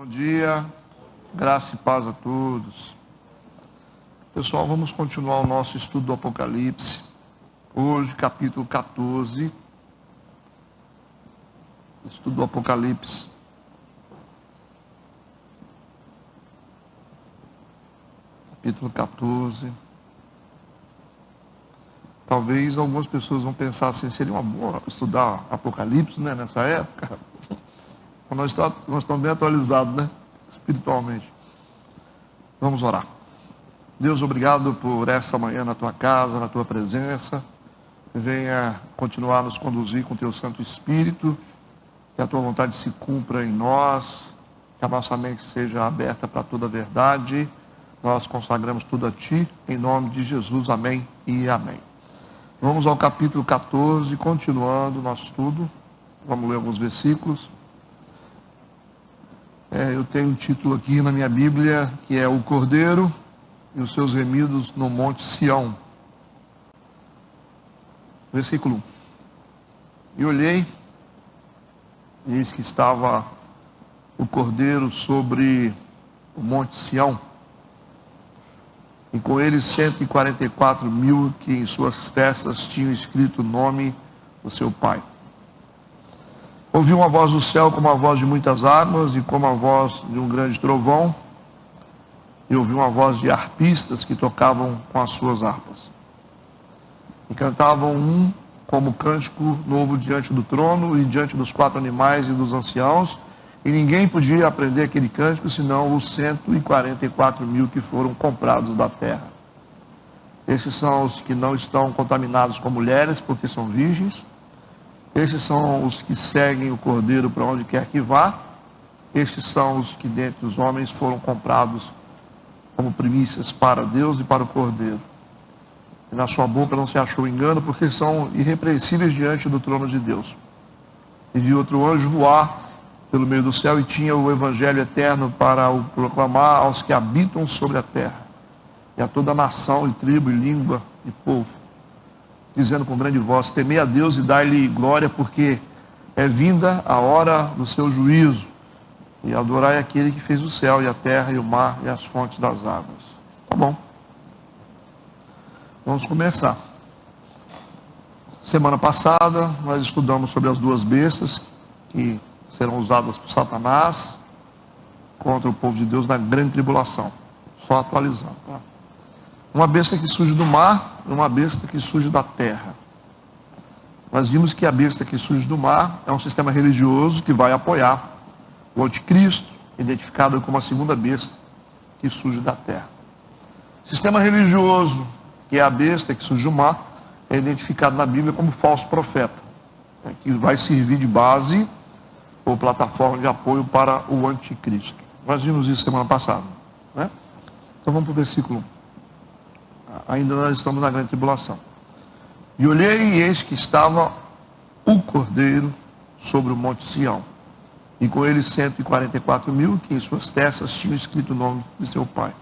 Bom dia, graça e paz a todos. Pessoal, vamos continuar o nosso estudo do Apocalipse. Hoje, capítulo 14. Estudo do Apocalipse. Capítulo 14. Talvez algumas pessoas vão pensar assim, seria uma boa estudar Apocalipse, né, nessa época. Nós estamos bem atualizados, né, espiritualmente. Vamos orar. Deus, obrigado por essa manhã na tua casa, na tua presença. Venha continuar a nos conduzir com teu Santo Espírito. Que a tua vontade se cumpra em nós. Que a nossa mente seja aberta para toda a verdade. Nós consagramos tudo a ti. Em nome de Jesus, amém e amém. Vamos ao capítulo 14, continuando o nosso estudo. Vamos ler alguns versículos. Eu tenho um título aqui na minha Bíblia, que é O Cordeiro e os seus remidos no Monte Sião. Versículo 1. E olhei, e eis que estava o Cordeiro sobre o Monte Sião, e com ele 144.000 que em suas testas tinham escrito o nome do seu Pai. Ouvi uma voz do céu como a voz de muitas águas e como a voz de um grande trovão. E ouvi uma voz de harpistas que tocavam com as suas harpas. E cantavam um como cântico novo diante do trono e diante dos 4 animais e dos anciãos. E ninguém podia aprender aquele cântico senão os 144.000 que foram comprados da terra. Esses são os que não estão contaminados com mulheres porque são virgens. Estes são os que seguem o Cordeiro para onde quer que vá. Estes são os que dentre os homens foram comprados como primícias para Deus e para o Cordeiro. E na sua boca não se achou engano, porque são irrepreensíveis diante do trono de Deus. E vi outro anjo voar pelo meio do céu e tinha o evangelho eterno para o proclamar aos que habitam sobre a terra, e a toda nação e tribo e língua e povo, dizendo com grande voz: temei a Deus e dai-lhe glória, porque é vinda a hora do seu juízo, e adorai aquele que fez o céu e a terra e o mar e as fontes das águas. Tá bom. Vamos começar. Semana passada nós estudamos sobre as 2 bestas que serão usadas por Satanás contra o povo de Deus na grande tribulação. Só atualizando, tá? Uma besta que surge do mar e uma besta que surge da terra. Nós vimos que a besta que surge do mar é um sistema religioso que vai apoiar o anticristo, identificado como a segunda besta que surge da terra. O sistema religioso, que é a besta que surge do mar, é identificado na Bíblia como falso profeta, que vai servir de base ou plataforma de apoio para o anticristo. Nós vimos isso semana passada, né? Então vamos para o versículo 1. Ainda nós estamos na grande tribulação. E olhei, e eis que estava o Cordeiro sobre o Monte Sião, e com ele 144.000 que em suas testas tinham escrito o nome de seu Pai.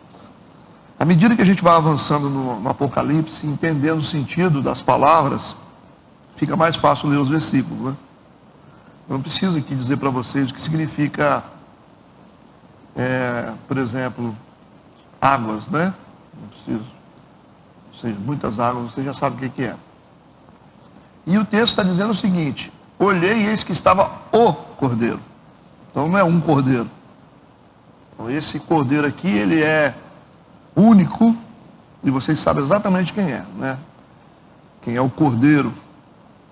À medida que a gente vai avançando no Apocalipse, entendendo o sentido das palavras, fica mais fácil ler os versículos, né? Eu não preciso aqui dizer para vocês o que significa, por exemplo, águas, né? Não preciso. Ou seja, muitas águas, você já sabe o que é. E o texto está dizendo o seguinte: olhei e eis que estava o Cordeiro. Então não é um Cordeiro. Então esse Cordeiro aqui, ele é único, e vocês sabem exatamente quem é, né? Quem é o Cordeiro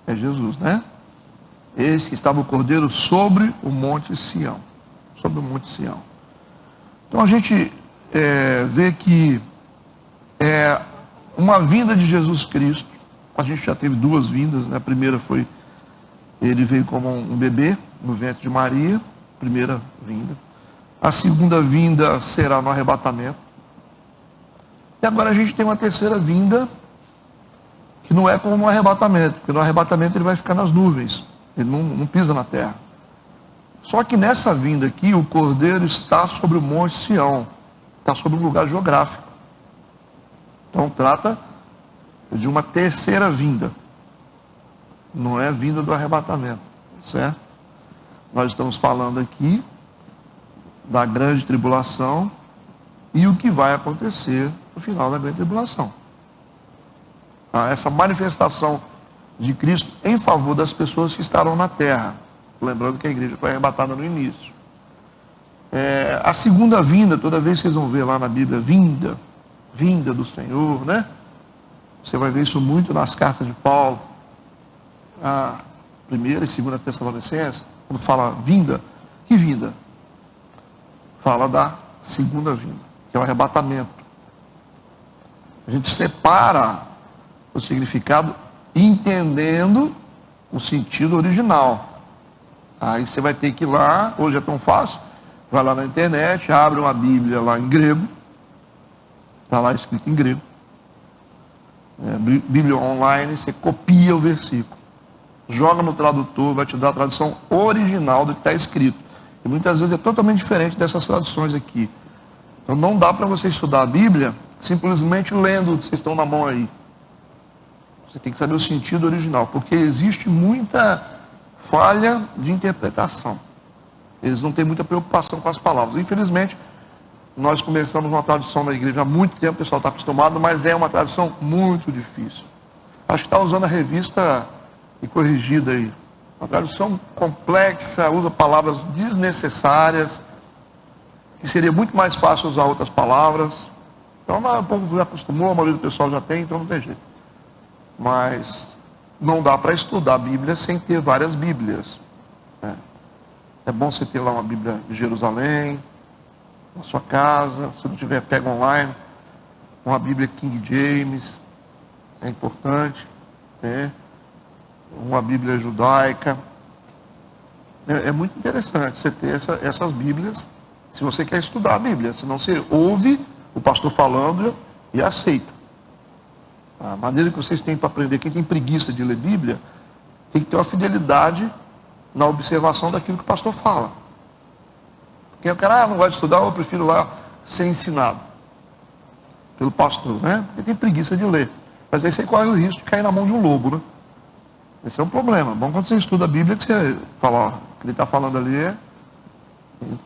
é Jesus, né? Eis que estava o Cordeiro sobre o Monte Sião. Sobre o Monte Sião. Então a gente vê que uma vinda de Jesus Cristo. A gente já teve 2 vindas, né? A primeira foi, ele veio como um bebê no ventre de Maria, primeira vinda. A segunda vinda será no arrebatamento. E agora a gente tem uma terceira vinda, que não é como no arrebatamento, porque no arrebatamento ele vai ficar nas nuvens, ele não pisa na terra. Só que nessa vinda aqui, o Cordeiro está sobre o Monte Sião, está sobre um lugar geográfico. Então trata de uma terceira vinda, não é a vinda do arrebatamento, certo? Nós estamos falando aqui da grande tribulação e o que vai acontecer no final da grande tribulação. Essa manifestação de Cristo em favor das pessoas que estarão na terra. Lembrando que a igreja foi arrebatada no início. A segunda vinda, toda vez que vocês vão ver lá na Bíblia, vinda do Senhor, né? Você vai ver isso muito nas cartas de Paulo, a primeira e segunda Tessalonicenses, quando fala vinda, que vinda? Fala da segunda vinda, que é o arrebatamento. A gente separa o significado entendendo o sentido original. Aí você vai ter que ir lá, hoje é tão fácil, vai lá na internet, abre uma Bíblia lá em grego, está lá escrito em grego, Bíblia online, você copia o versículo, joga no tradutor, vai te dar a tradução original do que está escrito. E muitas vezes é totalmente diferente dessas traduções aqui. Então não dá para você estudar a Bíblia simplesmente lendo o que vocês estão na mão aí. Você tem que saber o sentido original, porque existe muita falha de interpretação. Eles não têm muita preocupação com as palavras. Infelizmente, nós começamos uma tradução na igreja há muito tempo, o pessoal está acostumado, mas é uma tradução muito difícil. Acho que está usando a revista e corrigida aí. Uma tradução complexa, usa palavras desnecessárias, que seria muito mais fácil usar outras palavras. Então, o povo já acostumou, a maioria do pessoal já tem, então não tem jeito. Mas não dá para estudar a Bíblia sem ter várias Bíblias. É bom você ter lá uma Bíblia de Jerusalém, na sua casa, se não tiver, pega online, uma Bíblia King James, é importante, uma Bíblia judaica. É muito interessante você ter essas Bíblias, se você quer estudar a Bíblia, senão você ouve o pastor falando e aceita. A maneira que vocês têm para aprender, quem tem preguiça de ler Bíblia, tem que ter uma fidelidade na observação daquilo que o pastor fala. Porque o cara não gosta de estudar, eu prefiro lá ser ensinado pelo pastor, né? Porque tem preguiça de ler. Mas aí você corre o risco de cair na mão de um lobo, né? Esse é um problema. Bom, quando você estuda a Bíblia, que você fala, ó, o que ele está falando ali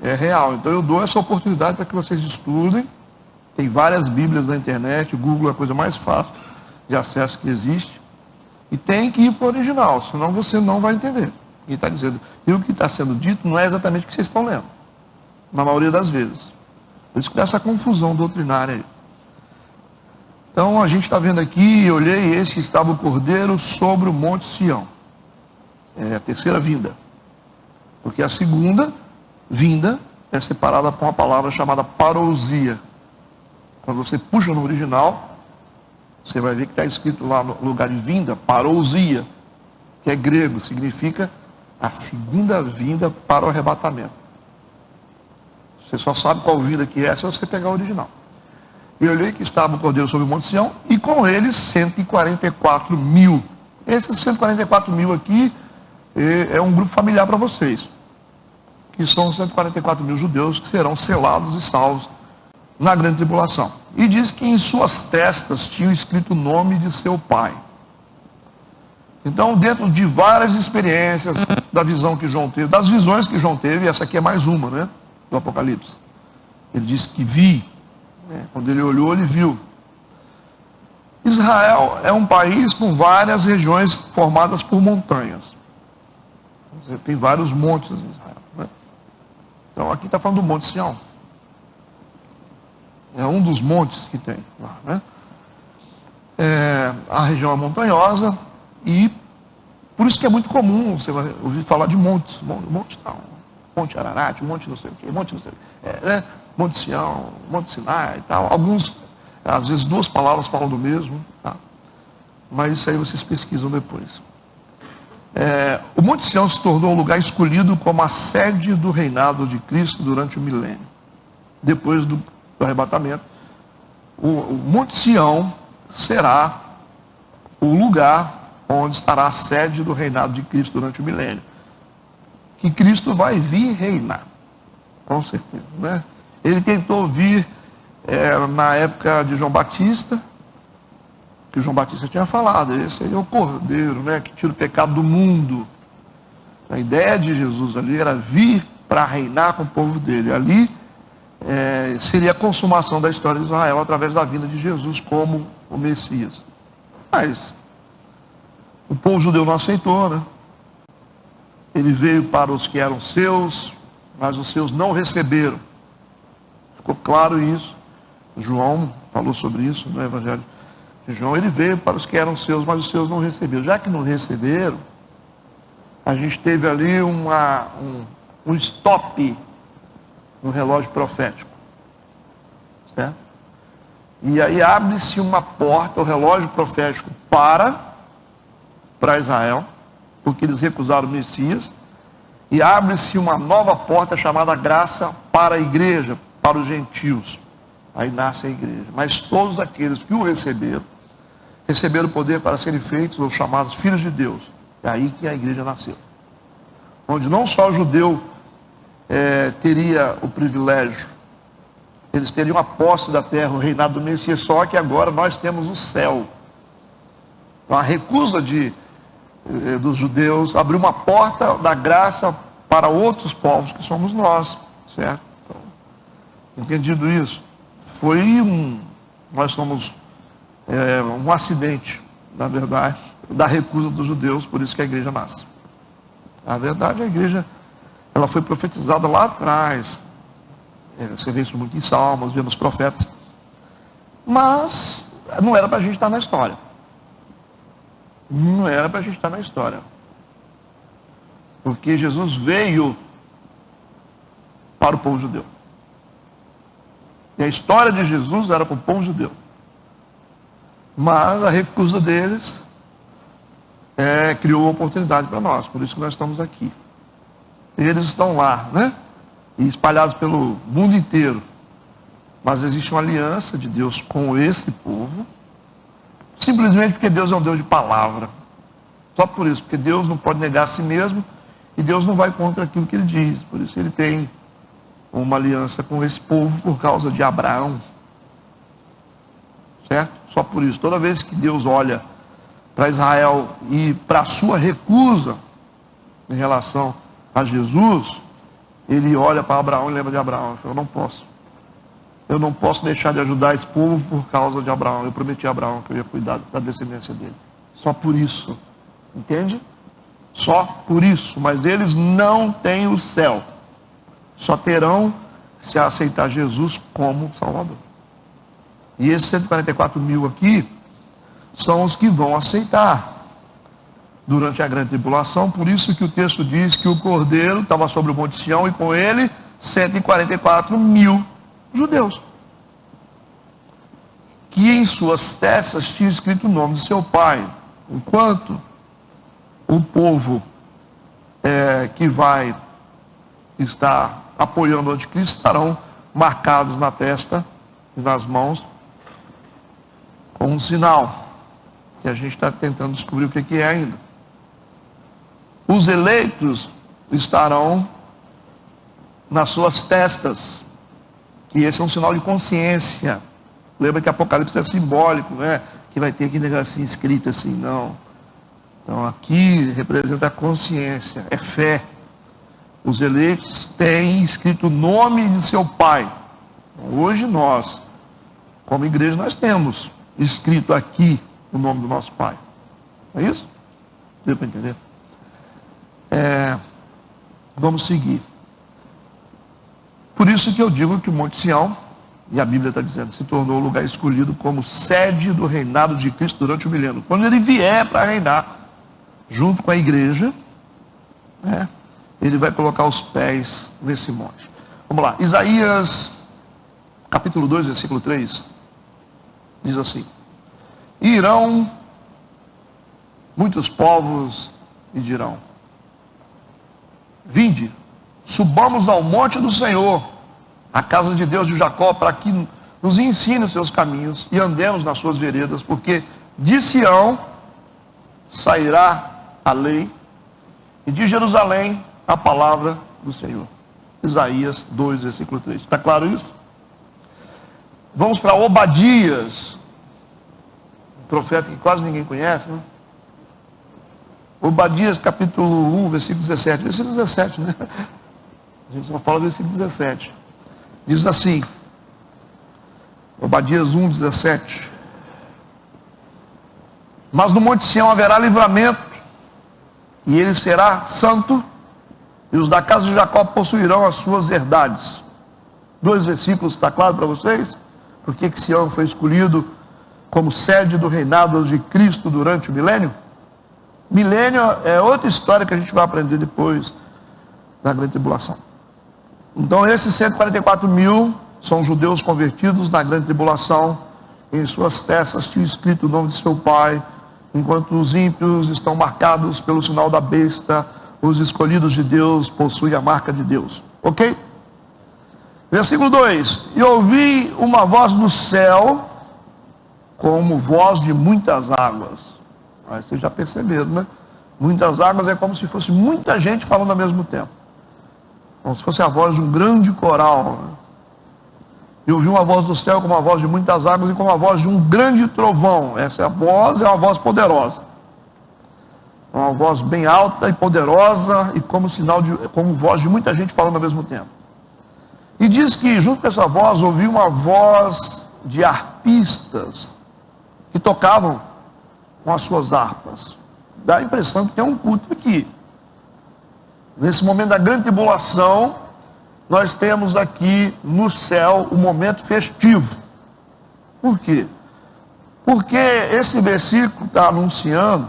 é real. Então eu dou essa oportunidade para que vocês estudem. Tem várias Bíblias na internet, o Google é a coisa mais fácil de acesso que existe. E tem que ir para o original, senão você não vai entender. Ele está dizendo, e o que está sendo dito não é exatamente o que vocês estão lendo, na maioria das vezes. Por isso que dá essa confusão doutrinária aí. Então a gente está vendo aqui, eu olhei, esse estava o Cordeiro sobre o Monte Sião. É a terceira vinda. Porque a segunda vinda é separada por uma palavra chamada parousia. Quando você puxa no original, você vai ver que está escrito lá no lugar de vinda, parousia, que é grego, significa a segunda vinda para o arrebatamento. Você só sabe qual vinda que é se você pegar o original. Eu olhei que estava o Cordeiro sobre o Monte Sião, e com ele 144 mil. Esses 144 mil aqui é um grupo familiar para vocês, que são 144 mil judeus que serão selados e salvos na grande tribulação. E diz que em suas testas tinham escrito o nome de seu pai. Então, dentro de várias experiências da visão que João teve, das visões que João teve, essa aqui é mais uma, né, do Apocalipse. Ele disse que vi, quando ele olhou, ele viu. Israel é um país com várias regiões formadas por montanhas. Tem vários montes em Israel, né? Então, aqui está falando do Monte Sião. É um dos montes que tem lá, né? A região é montanhosa e por isso que é muito comum você vai ouvir falar de montes, monte tal, Monte Ararat, monte não sei o quê, monte não sei o quê, Monte Sião, Monte Sinai e tal. Alguns, às vezes duas palavras falam do mesmo, tá? Mas isso aí vocês pesquisam depois. O Monte Sião se tornou o lugar escolhido como a sede do reinado de Cristo durante o milênio. Depois do arrebatamento, o Monte Sião será o lugar onde estará a sede do reinado de Cristo durante o milênio. Que Cristo vai vir reinar, com certeza, né? Ele tentou vir na época de João Batista, que o João Batista tinha falado, esse aí é o Cordeiro, né, que tira o pecado do mundo. A ideia de Jesus ali era vir para reinar com o povo dele. Ali seria a consumação da história de Israel através da vinda de Jesus como o Messias. Mas o povo judeu não aceitou, né? Ele veio para os que eram seus, mas os seus não receberam. Ficou claro isso. João falou sobre isso no Evangelho de João. Ele veio para os que eram seus, mas os seus não receberam. Já que não receberam, a gente teve ali um stop no relógio profético, certo? E aí abre-se uma porta, o relógio profético para Israel, porque eles recusaram o Messias, e abre-se uma nova porta chamada graça para a igreja, para os gentios. Aí nasce a igreja. Mas todos aqueles que o receberam o poder para serem feitos ou chamados filhos de Deus. É aí que a igreja nasceu. Onde não só o judeu teria o privilégio, eles teriam a posse da terra, o reinado do Messias, só que agora nós temos o céu. Então a recusa dos judeus abriu uma porta da graça para outros povos que somos nós, certo? Então, entendido isso, nós somos um acidente, na verdade, da recusa dos judeus, por isso que a igreja nasce. Na verdade, a igreja, ela foi profetizada lá atrás. Você vê isso muito em Salmos, vê nos profetas. Mas não era para a gente estar na história. Não era para a gente estar na história. Porque Jesus veio para o povo judeu. E a história de Jesus era para o povo judeu. Mas a recusa deles criou uma oportunidade para nós. Por isso que nós estamos aqui. Eles estão lá, né? E espalhados pelo mundo inteiro. Mas existe uma aliança de Deus com esse povo, simplesmente porque Deus é um Deus de palavra. Só por isso, porque Deus não pode negar a si mesmo, e Deus não vai contra aquilo que ele diz. Por isso ele tem uma aliança com esse povo por causa de Abraão. Certo? Só por isso. Toda vez que Deus olha para Israel e para a sua recusa em relação a Jesus, ele olha para Abraão e lembra de Abraão. Ele fala, eu não posso deixar de ajudar esse povo por causa de Abraão. Eu prometi a Abraão que eu ia cuidar da descendência dele. Só por isso. Entende? Só por isso. Mas eles não têm o céu. Só terão se aceitar Jesus como Salvador. E esses 144 mil aqui são os que vão aceitar durante a grande tribulação. Por isso que o texto diz que o Cordeiro estava sobre o Monte Sião e com ele 144 mil judeus, que em suas testas tinha escrito o nome de seu pai. Enquanto o povo que vai estar apoiando o anticristo estarão marcados na testa e nas mãos com um sinal, que a gente está tentando descobrir o que é ainda. Os eleitos estarão nas suas testas, que esse é um sinal de consciência. Lembra que Apocalipse é simbólico, né? Que vai ter aquele negocinho escrito assim, não. Então aqui representa a consciência, é fé. Os eleitos têm escrito o nome de seu pai. Hoje nós, como igreja, nós temos escrito aqui o nome do nosso pai. É isso? Deu para entender? Vamos seguir. Por isso que eu digo que o Monte Sião, e a Bíblia está dizendo, se tornou o lugar escolhido como sede do reinado de Cristo durante o milênio. Quando ele vier para reinar, junto com a igreja, ele vai colocar os pés nesse monte. Vamos lá, Isaías, capítulo 2, versículo 3, diz assim: e irão muitos povos e dirão, vinde, subamos ao monte do Senhor, a casa de Deus de Jacó, para que nos ensine os seus caminhos e andemos nas suas veredas, porque de Sião sairá a lei e de Jerusalém a palavra do Senhor. Isaías 2, versículo 3. Está claro isso? Vamos para Obadias, um profeta que quase ninguém conhece, né? Obadias capítulo 1, versículo 17. Versículo 17, né? A gente só fala do versículo 17. Diz assim, Obadias 1, 17. Mas no Monte Sião haverá livramento, e ele será santo, e os da casa de Jacó possuirão as suas herdades. 2 versículos, está claro para vocês? Por que Sião foi escolhido como sede do reinado de Cristo durante o milênio? Milênio é outra história que a gente vai aprender depois na grande tribulação. Então esses 144 mil são judeus convertidos na grande tribulação. Em suas testas tinha escrito o nome de seu pai, enquanto os ímpios estão marcados pelo sinal da besta. Os escolhidos de Deus possuem a marca de Deus. Ok? Versículo 2. E ouvi uma voz do céu, como voz de muitas águas. Aí vocês já perceberam, né? Muitas águas é como se fosse muita gente falando ao mesmo tempo. Como se fosse a voz de um grande coral. Né? E ouvi uma voz do céu como a voz de muitas águas e como a voz de um grande trovão. Essa voz é uma voz poderosa. Uma voz bem alta e poderosa e como voz de muita gente falando ao mesmo tempo. E diz que junto com essa voz ouvi uma voz de harpistas que tocavam com as suas harpas. Dá a impressão que tem um culto aqui. Nesse momento da grande tribulação, nós temos aqui no céu o momento festivo. Por quê? Porque esse versículo está anunciando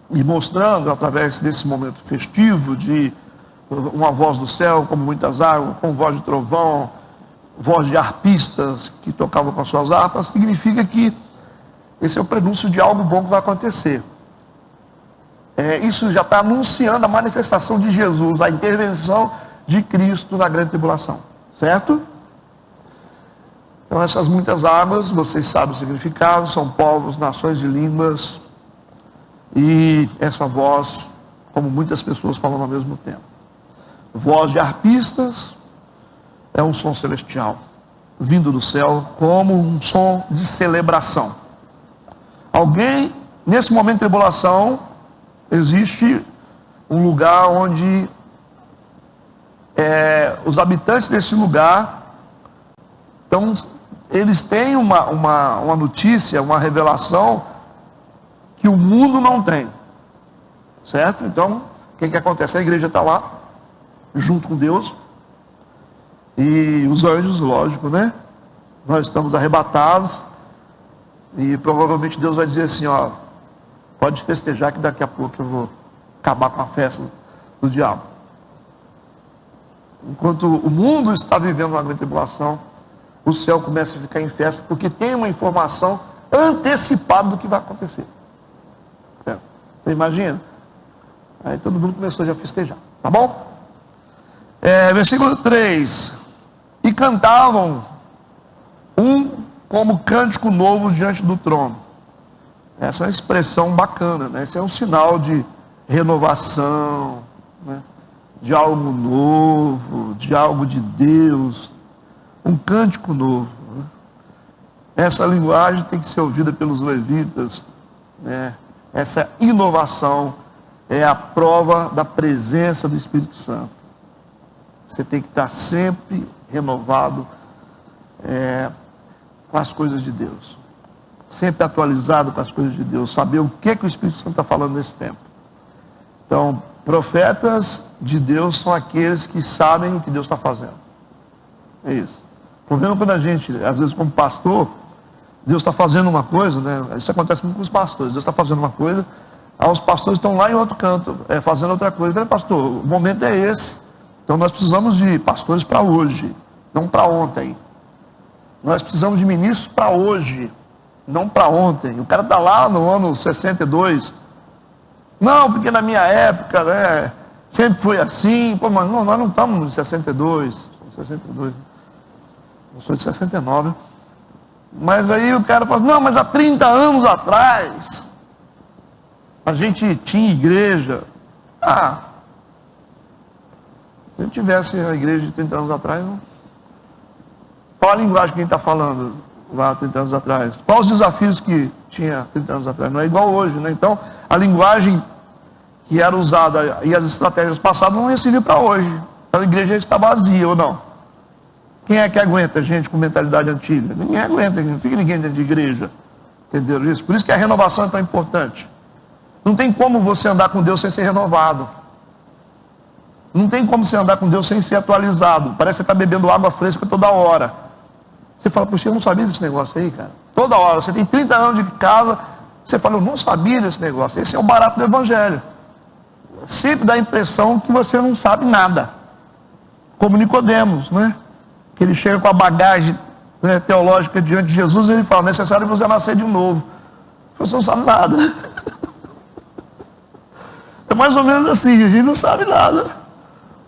e mostrando, através desse momento festivo, de uma voz do céu, como muitas águas, com voz de trovão, voz de harpistas que tocavam com as suas harpas, significa que esse é o prenúncio de algo bom que vai acontecer. Isso já está anunciando a manifestação de Jesus, a intervenção de Cristo na grande tribulação, certo? Então essas muitas águas, vocês sabem o significado, são povos, nações e línguas, e essa voz, como muitas pessoas falam ao mesmo tempo. Voz de harpistas é um som celestial, vindo do céu, como um som de celebração. Alguém, nesse momento de tribulação, existe um lugar onde os habitantes desse lugar, então, eles têm uma notícia, uma revelação que o mundo não tem, certo? Então, o que acontece? A igreja está lá, junto com Deus, e os anjos, lógico, né? Nós estamos arrebatados, e provavelmente Deus vai dizer assim, ó, pode festejar que daqui a pouco eu vou acabar com a festa do diabo. Enquanto o mundo está vivendo uma grande tribulação, o céu começa a ficar em festa, porque tem uma informação antecipada do que vai acontecer. Você imagina? Aí todo mundo começou já a festejar, tá bom? Versículo 3. E cantavam como cântico novo diante do trono. Essa é uma expressão bacana, né? Esse é um sinal de renovação, né? De algo novo, de algo de Deus, um cântico novo, né? Essa linguagem tem que ser ouvida pelos levitas, né? Essa inovação é a prova da presença do Espírito Santo. Você tem que estar sempre renovado com as coisas de Deus, sempre atualizado com as coisas de Deus, saber o que o Espírito Santo está falando nesse tempo. Então, profetas de Deus são aqueles que sabem o que Deus está fazendo. É isso. O problema é quando a gente, às vezes como pastor, Deus está fazendo uma coisa, né? Isso acontece muito com os pastores. Deus está fazendo uma coisa, aí os pastores estão lá em outro canto, fazendo outra coisa. Peraí, pastor, o momento é esse. Então nós precisamos de pastores para hoje, não para ontem. Nós precisamos de ministros para hoje, não para ontem. O cara está lá no ano 62. Não, porque na minha época, né, sempre foi assim. Pô, mas não, nós não estamos em 62. 62. Eu sou de 69. Mas aí o cara fala assim, não, mas há 30 anos atrás, a gente tinha igreja. Se eu tivesse a igreja de 30 anos atrás, não. Qual a linguagem que a gente está falando lá 30 anos atrás? Quais os desafios que tinha 30 anos atrás? Não é igual hoje, né? Então, a linguagem que era usada e as estratégias passadas não ia servir para hoje. A igreja está vazia ou não? Quem é que aguenta gente com mentalidade antiga? Ninguém aguenta, não fica ninguém dentro de igreja. Entenderam isso? Por isso que a renovação é tão importante. Não tem como você andar com Deus sem ser renovado. Não tem como você andar com Deus sem ser atualizado. Parece que você está bebendo água fresca toda hora. Você fala, puxa, eu não sabia desse negócio aí, cara. Toda hora, você tem 30 anos de casa, você fala, eu não sabia desse negócio. Esse é o barato do evangelho. Sempre dá a impressão que você não sabe nada. Como Nicodemos, né? Que ele chega com a bagagem, né, teológica diante de Jesus e ele fala, necessário você nascer de novo. Você não sabe nada. É mais ou menos assim, a gente não sabe nada.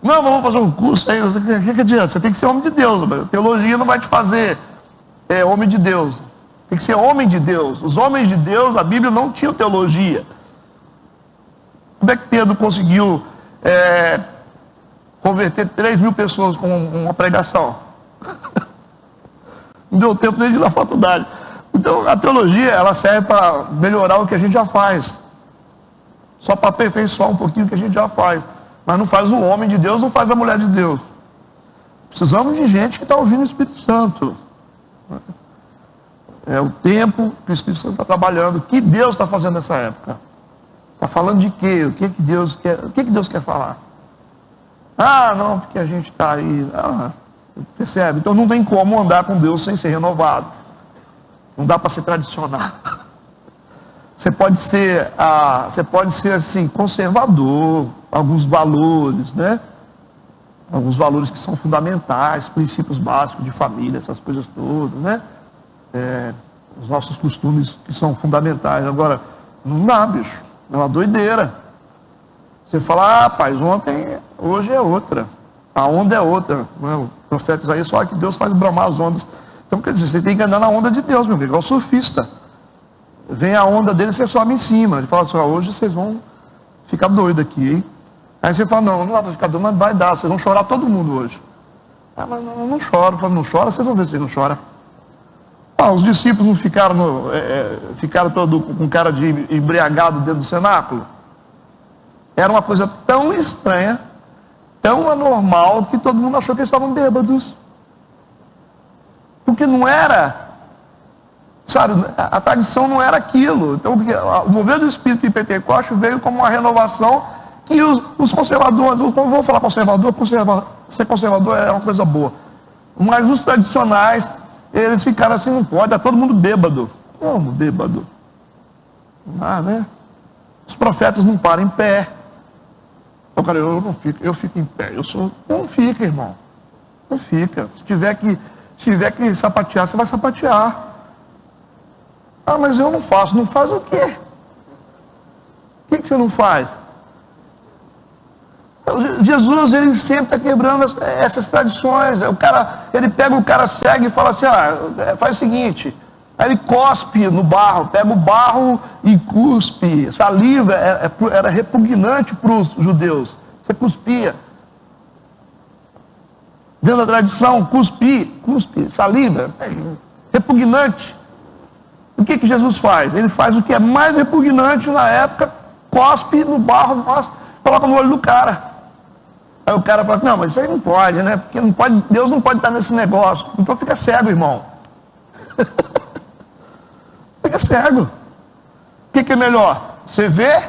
Não, mas vou fazer um curso aí, o que adianta? Você tem que ser homem de Deus. Teologia não vai te fazer homem de Deus. Tem que ser homem de Deus. Os homens de Deus, a Bíblia não tinha teologia. Como é que Pedro conseguiu converter 3.000 pessoas com uma pregação? Não deu tempo nem de ir na faculdade. Então a teologia, ela serve para melhorar o que a gente já faz. Só para aperfeiçoar um pouquinho o que a gente já faz. Mas não faz o homem de Deus, não faz a mulher de Deus. Precisamos de gente que está ouvindo o Espírito Santo. É o tempo que o Espírito Santo está trabalhando. O que Deus está fazendo nessa época? Está falando de quê? O que Deus quer? O que Deus quer falar? Ah, não, porque a gente está aí. Percebe? Então não tem como andar com Deus sem ser renovado. Não dá para ser tradicional. Você pode ser assim, conservador, alguns valores, né? Alguns valores que são fundamentais, princípios básicos de família, essas coisas todas, né? Os nossos costumes que são fundamentais. Agora, não dá, bicho. É uma doideira. Você fala, rapaz, hoje é outra. A onda é outra. Né? O profeta Isaías fala que Deus faz bramar as ondas. Então, quer dizer, você tem que andar na onda de Deus, meu amigo, igual surfista. Vem a onda dele, você sobe em cima. Ele fala assim, hoje vocês vão ficar doidos aqui, hein? Aí você fala, não dá para ficar doido, mas vai dar, vocês vão chorar todo mundo hoje. Mas não choro. Eu falo, não chora, vocês vão ver se ele não chora. Os discípulos não ficaram todos com cara de embriagado dentro do cenáculo? Era uma coisa tão estranha, tão anormal, que todo mundo achou que eles estavam bêbados. Porque não era, sabe, a tradição não era aquilo. Então, o mover do Espírito em Pentecostes veio como uma renovação que os conservadores, não vou falar ser conservador é uma coisa boa, mas os tradicionais, eles ficaram assim, não pode, é todo mundo bêbado. Como bêbado? Né? Os profetas não param em pé. Eu fico em pé. Não fica, irmão. Não fica. Se tiver que sapatear, você vai sapatear. Mas eu não faço. Não faz o quê? O que você não faz? Jesus, ele sempre está quebrando essas tradições. Ele pega o cara cego e fala assim, faz o seguinte. Aí ele cospe no barro, pega o barro e cuspe. Saliva era repugnante para os judeus. Você cuspia. Dentro da tradição, cuspe, saliva, repugnante. O que Jesus faz? Ele faz o que é mais repugnante na época, cospe no barro, coloca no olho do cara. Aí o cara fala assim, não, mas isso aí não pode, né? Porque não pode, Deus não pode estar nesse negócio. Então fica cego, irmão. Fica cego. O que é melhor? Você vê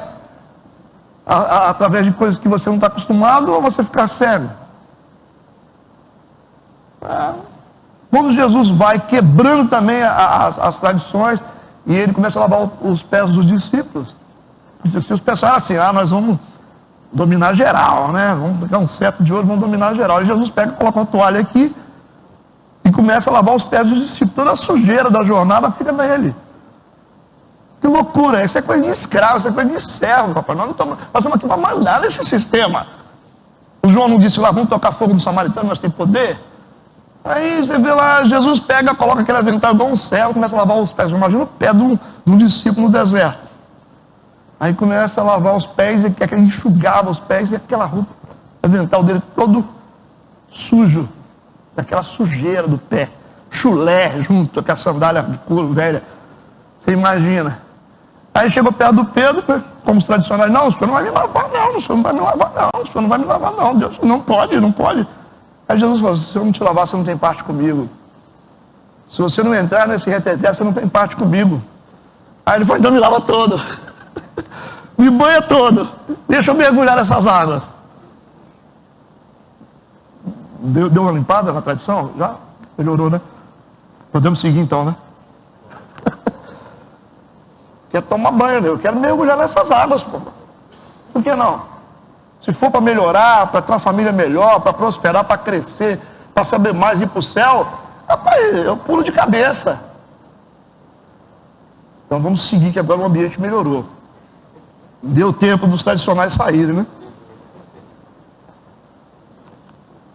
através de coisas que você não está acostumado ou você ficar cego? Quando Jesus vai quebrando também as tradições e ele começa a lavar os pés dos discípulos, os discípulos pensaram assim, nós vamos dominar geral, né? Vamos pegar um cetro de ouro, vamos dominar geral. E Jesus pega, coloca uma toalha aqui e começa a lavar os pés dos discípulos. Toda a sujeira da jornada fica nele. Que loucura, isso é coisa de escravo, isso é coisa de servo, rapaz. Nós estamos aqui para mandar nesse sistema. O João não disse lá, vamos tocar fogo no samaritano, nós temos poder? Aí você vê lá, Jesus pega, coloca aquele avental igual um servo, começa a lavar os pés. Imagina o pé de um discípulo no deserto. Aí começa a lavar os pés, e ele enxugava os pés, e aquela roupa, o avental dele todo sujo, daquela sujeira do pé, chulé junto com a sandália de couro velha. Você imagina. Aí chegou perto do Pedro, como os tradicionais, não, o senhor não vai me lavar não, o senhor não vai me lavar não, o senhor não vai me lavar não, Deus, não pode, não pode. Aí Jesus falou, se eu não te lavar, você não tem parte comigo. Se você não entrar nesse reteté, você não tem parte comigo. Aí ele foi, então me lava todo. Me banha todo. Deixa eu mergulhar nessas águas. Deu uma limpada na tradição? Já? Melhorou, né? Podemos seguir então, né? Quer tomar banho, né? Eu quero mergulhar nessas águas, pô. Por que não? Se for para melhorar, para ter uma família melhor, para prosperar, para crescer, para saber mais, ir para o céu, rapaz, eu pulo de cabeça. Então vamos seguir, que agora o ambiente melhorou. Deu tempo dos tradicionais saírem, né?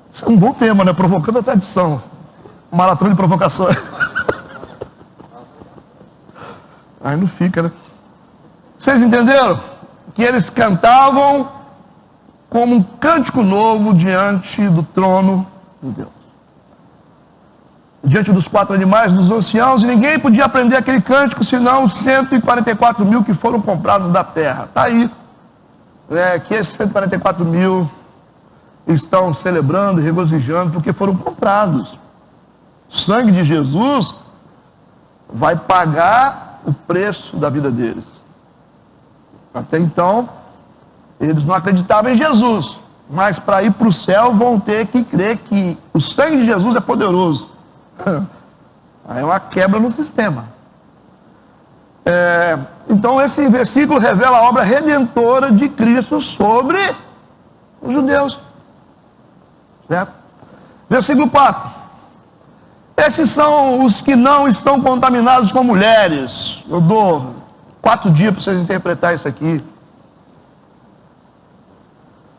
Isso é um bom tema, né? Provocando a tradição. Maratona de provocação. Aí não fica, né? Vocês entenderam? Que eles cantavam como um cântico novo diante do trono de Deus. Diante dos 4 animais, dos anciãos, e ninguém podia aprender aquele cântico, senão os 144 mil que foram comprados da terra. Está aí. Que esses 144 mil estão celebrando e regozijando, porque foram comprados. O sangue de Jesus vai pagar o preço da vida deles. Até então, eles não acreditavam em Jesus, mas para ir para o céu vão ter que crer que o sangue de Jesus é poderoso. Aí é uma quebra no sistema. Então esse versículo revela a obra redentora de Cristo sobre os judeus. Certo? Versículo 4. Esses são os que não estão contaminados com mulheres. Eu dou 4 dias para vocês interpretar isso aqui.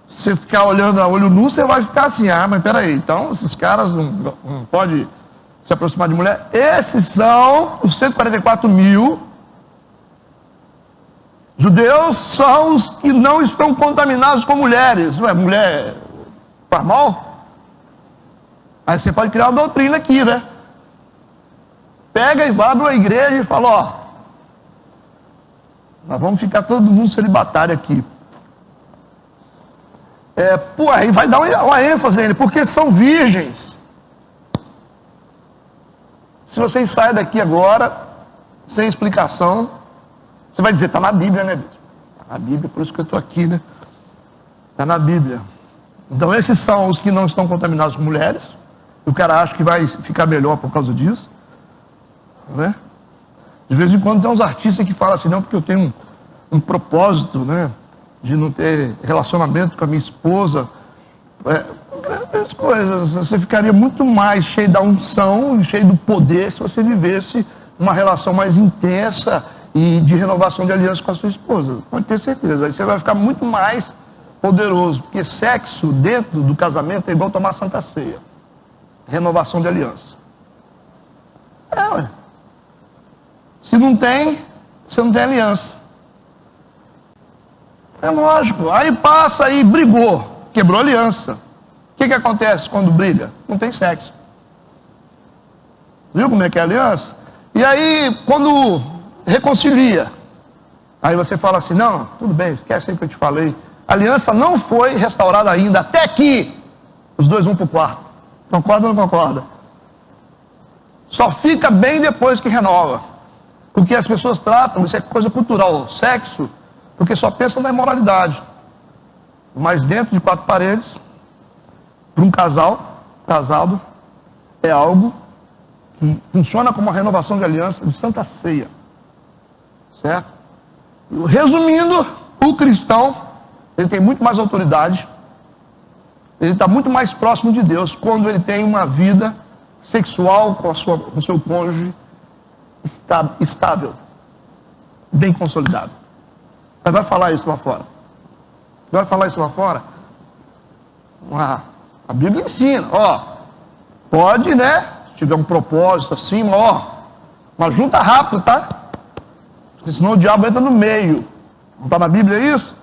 Se você ficar olhando a olho nu, você vai ficar assim, mas peraí, então esses caras não podem se aproximar de mulher. Esses são os 144 mil judeus, são os que não estão contaminados com mulheres. Não é mulher faz mal? Aí você pode criar uma doutrina aqui, né? Pega e abre uma igreja e fala, nós vamos ficar todo mundo celibatário aqui. Aí vai dar uma ênfase nele, porque são virgens. Se vocês saem daqui agora, sem explicação, você vai dizer, está na Bíblia, né, bispo? Está na Bíblia, por isso que eu estou aqui, né? Está na Bíblia. Então esses são os que não estão contaminados com mulheres. O cara acha que vai ficar melhor por causa disso, né? De vez em quando tem uns artistas que falam assim, não, porque eu tenho um propósito, né, de não ter relacionamento com a minha esposa. Grandes coisas. Você ficaria muito mais cheio da unção, cheio do poder, se você vivesse uma relação mais intensa e de renovação de aliança com a sua esposa. Pode ter certeza. Aí você vai ficar muito mais poderoso, porque sexo dentro do casamento é igual tomar Santa Ceia. Renovação de aliança. Ué. Se não tem, você não tem aliança. É lógico. Aí passa e brigou, quebrou a aliança. O que acontece quando briga? Não tem sexo. Viu como é que é a aliança? E aí, quando reconcilia, aí você fala assim, não, tudo bem, esquece aí que eu te falei. A aliança não foi restaurada ainda, até que os dois vão para o quarto. Concorda ou não concorda? Só fica bem depois que renova. Porque as pessoas tratam, isso é coisa cultural, sexo, porque só pensam na imoralidade. Mas dentro de 4 paredes, para um casado, é algo que funciona como uma renovação de aliança de Santa Ceia. Certo? Resumindo, o cristão, ele tem muito mais autoridade, ele está muito mais próximo de Deus quando ele tem uma vida sexual com o seu cônjuge estável, bem consolidado. Mas vai falar isso lá fora. Vai falar isso lá fora? A Bíblia ensina, pode, né? Se tiver um propósito assim, mas junta rápido, tá? Porque senão o diabo entra no meio. Não está na Bíblia isso?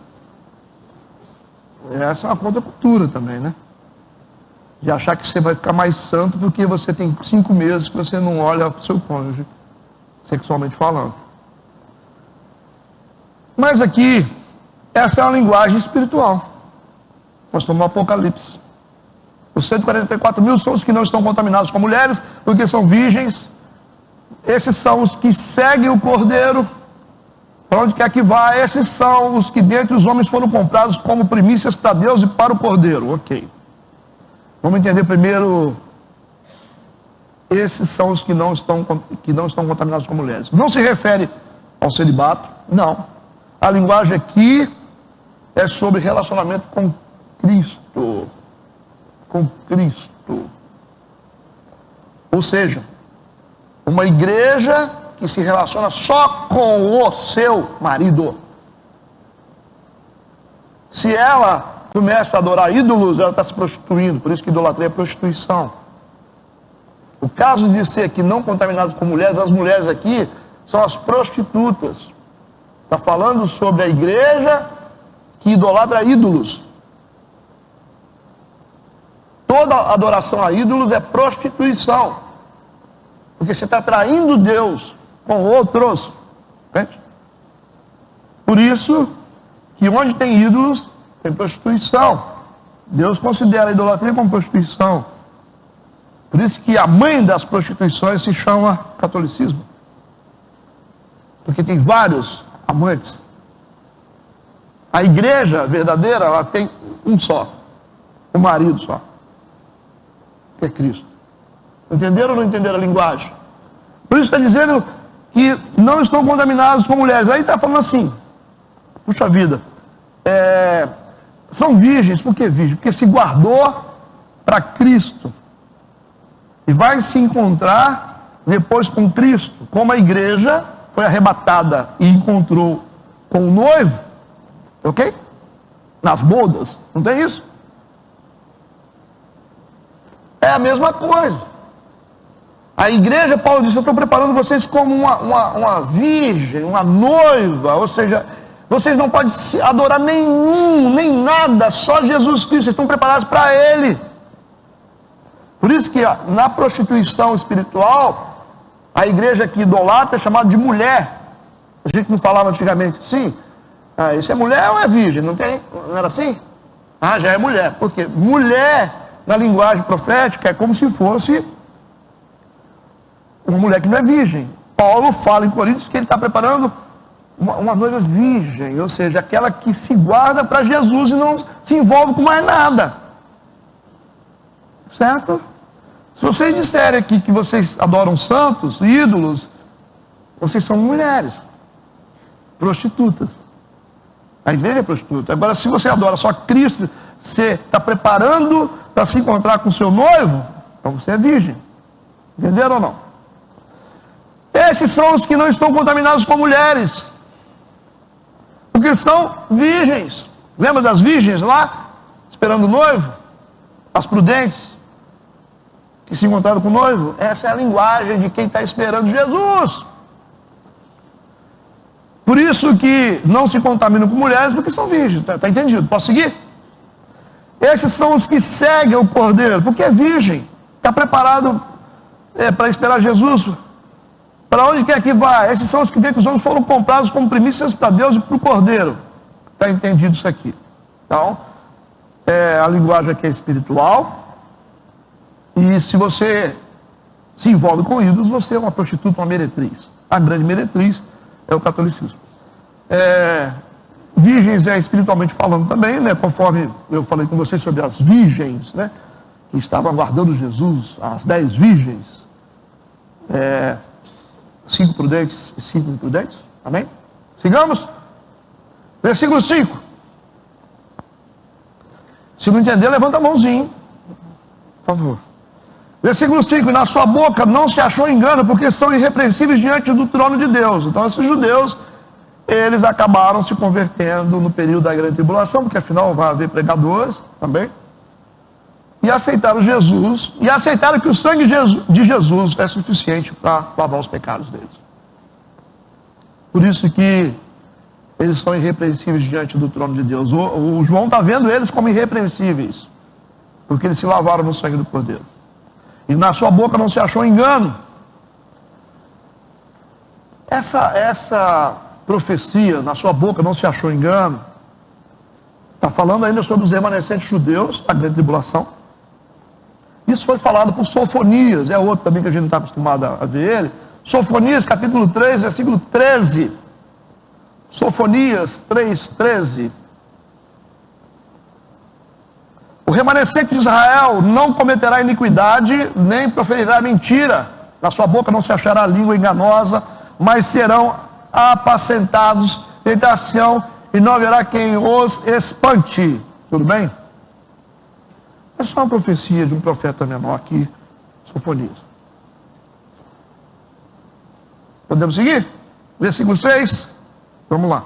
Essa é uma contracultura também, né? De achar que você vai ficar mais santo porque você tem 5 meses que você não olha para o seu cônjuge, sexualmente falando. Mas aqui, essa é uma linguagem espiritual. Nós estamos no Apocalipse. Os 144 mil são os que não estão contaminados com mulheres, porque são virgens. Esses são os que seguem o Cordeiro, para onde quer que vá. Esses são os que dentre os homens foram comprados como primícias para Deus e para o Cordeiro. Ok. Vamos entender primeiro. Esses são os que não estão contaminados com mulheres. Não se refere ao celibato, não. A linguagem aqui é sobre relacionamento com Cristo. Com Cristo. Ou seja, uma igreja que se relaciona só com o seu marido. Se ela começa a adorar ídolos, ela está se prostituindo. Por isso que idolatria é prostituição. O caso de ser aqui não contaminados com mulheres, as mulheres aqui são as prostitutas. Está falando sobre a igreja que idolatra ídolos. Toda adoração a ídolos é prostituição. Porque você está traindo Deus com outros. Entende? Por isso que onde tem ídolos, tem prostituição. Deus considera a idolatria como prostituição. Por isso que a mãe das prostituições se chama catolicismo. Porque tem vários amantes. A igreja verdadeira, ela tem um só. Um marido só. Que é Cristo. Entenderam ou não entenderam a linguagem? Por isso está dizendo que não estão contaminados com mulheres. Aí está falando assim. Puxa vida. São virgens. Por que virgem? Porque se guardou para Cristo. E vai se encontrar depois com Cristo. Como a igreja foi arrebatada e encontrou com o noivo. Ok? Nas bodas. Não tem isso? É a mesma coisa. A igreja, Paulo disse, eu estou preparando vocês como uma virgem, uma noiva. Ou seja, vocês não podem adorar nem nada, só Jesus Cristo. Vocês estão preparados para Ele. Por isso que na prostituição espiritual, a igreja que idolatra é chamada de mulher. A gente não falava antigamente assim. Isso é mulher ou é virgem? Não era assim? Já é mulher. Por quê? Mulher, na linguagem profética, é como se fosse uma mulher que não é virgem. Paulo fala em Coríntios que ele está preparando uma noiva virgem. Ou seja, aquela que se guarda para Jesus e não se envolve com mais nada. Certo? Se vocês disserem aqui que vocês adoram santos, ídolos, vocês são mulheres, prostitutas. A igreja é prostituta. Agora, se você adora só Cristo, você está preparando para se encontrar com o seu noivo, então você é virgem. Entenderam ou não? Esses são os que não estão contaminados com mulheres, porque são virgens. Lembra das virgens lá, esperando o noivo? As prudentes, que se encontraram com o noivo. Essa é a linguagem de quem está esperando Jesus. Por isso que não se contaminam com mulheres, porque são virgens. Está entendido? Posso seguir? Esses são os que seguem o Cordeiro, porque é virgem. Está preparado para esperar Jesus. Para onde quer que vá. Esses são os que dentre os homens foram comprados como primícias para Deus e para o Cordeiro. Está entendido isso aqui? Então, a linguagem aqui é espiritual. E se você se envolve com ídolos, você é uma prostituta, uma meretriz. A grande meretriz é o catolicismo. Virgens é espiritualmente falando também, né? Conforme eu falei com vocês sobre as virgens, né? Que estavam aguardando Jesus, as 10 virgens. 5 prudentes e 5 imprudentes. Amém? Sigamos. Versículo 5. Se não entender, levanta a mãozinha. Por favor. Versículo 5, na sua boca não se achou engano, porque são irrepreensíveis diante do trono de Deus. Então esses judeus, eles acabaram se convertendo no período da grande tribulação, porque afinal vai haver pregadores também, e aceitaram Jesus, e aceitaram que o sangue de Jesus é suficiente para lavar os pecados deles. Por isso que eles são irrepreensíveis diante do trono de Deus. O João está vendo eles como irrepreensíveis, porque eles se lavaram no sangue do Cordeiro. E na sua boca não se achou engano. Essa profecia, na sua boca não se achou engano. Está falando ainda sobre os remanescentes judeus, da grande tribulação. Isso foi falado por Sofonias, é outro também que a gente não está acostumado a ver ele. Sofonias, capítulo 3, versículo 13. Sofonias 3:13. O remanescente de Israel não cometerá iniquidade, nem proferirá mentira. Na sua boca não se achará língua enganosa, mas serão apacentados entre a Sião, e não haverá quem os espante. Tudo bem? É só uma profecia de um profeta menor aqui, Sofonias. Podemos seguir? Versículo 6. Vamos lá.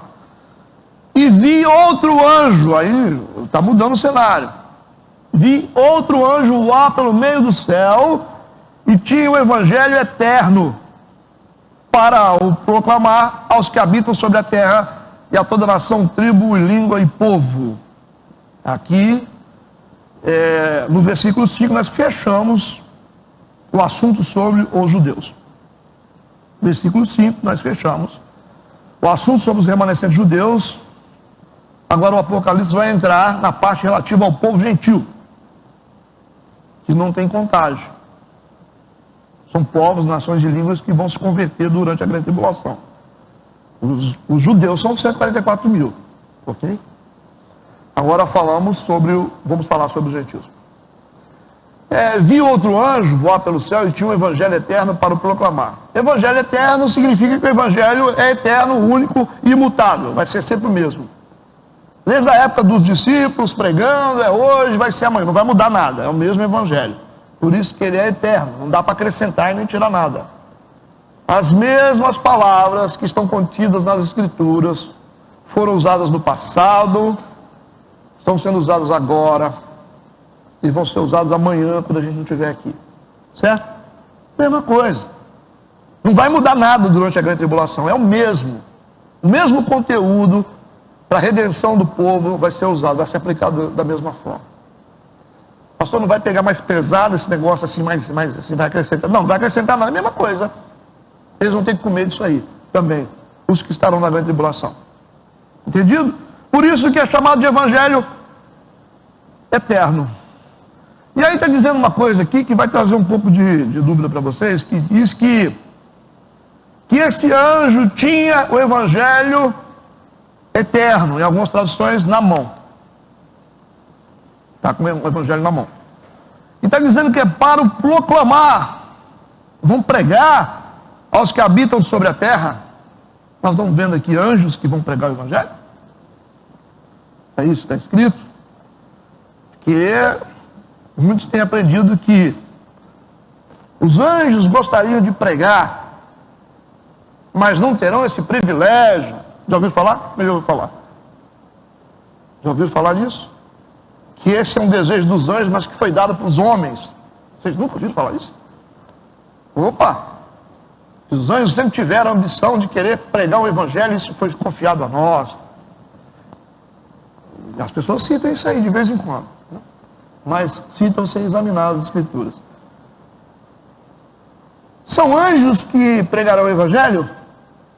E vi outro anjo, aí está mudando o cenário. Vi outro anjo voar pelo meio do céu, e tinha o evangelho eterno para o proclamar aos que habitam sobre a terra, e a toda nação, tribo, língua e povo. Aqui, no versículo 5, nós fechamos o assunto sobre os judeus. Versículo 5, nós fechamos o assunto sobre os remanescentes judeus. Agora o Apocalipse vai entrar na parte relativa ao povo gentil, que não tem contágio. São povos, nações e línguas que vão se converter durante a grande tribulação. Os judeus são 144 mil, ok? Agora vamos falar sobre os gentios. Vi outro anjo voar pelo céu e tinha um evangelho eterno para o proclamar. Evangelho eterno significa que o evangelho é eterno, único e imutável, vai ser sempre o mesmo. Desde a época dos discípulos pregando, hoje, vai ser amanhã, não vai mudar nada, é o mesmo evangelho. Por isso que ele é eterno, não dá para acrescentar e nem tirar nada. As mesmas palavras que estão contidas nas Escrituras foram usadas no passado, estão sendo usadas agora e vão ser usadas amanhã quando a gente não estiver aqui. Certo? Mesma coisa. Não vai mudar nada durante a grande tribulação, é o mesmo. O mesmo conteúdo para a redenção do povo vai ser usado, vai ser aplicado da mesma forma. O pastor não vai pegar mais pesado esse negócio assim, mais assim, vai acrescentar. Não vai acrescentar nada, é a mesma coisa. Eles vão ter que comer disso aí também, os que estarão na grande tribulação. Entendido? Por isso que é chamado de evangelho eterno. E aí está dizendo uma coisa aqui que vai trazer um pouco de dúvida para vocês, que diz que esse anjo tinha o evangelho eterno, em algumas traduções, na mão. Está com o evangelho na mão. E está dizendo que é para o proclamar. Vão pregar aos que habitam sobre a terra. Nós estamos vendo aqui anjos que vão pregar o evangelho. É isso, está escrito. Que muitos têm aprendido que os anjos gostariam de pregar, mas não terão esse privilégio. Já ouviram falar? Eu já ouvi falar. Já ouviram falar nisso? Que esse é um desejo dos anjos, mas que foi dado para os homens. Vocês nunca ouviram falar isso? Opa! Os anjos sempre tiveram a ambição de querer pregar o evangelho, isso foi confiado a nós. As pessoas citam isso aí de vez em quando, né? Mas citam sem examinar as escrituras. São anjos que pregarão o evangelho,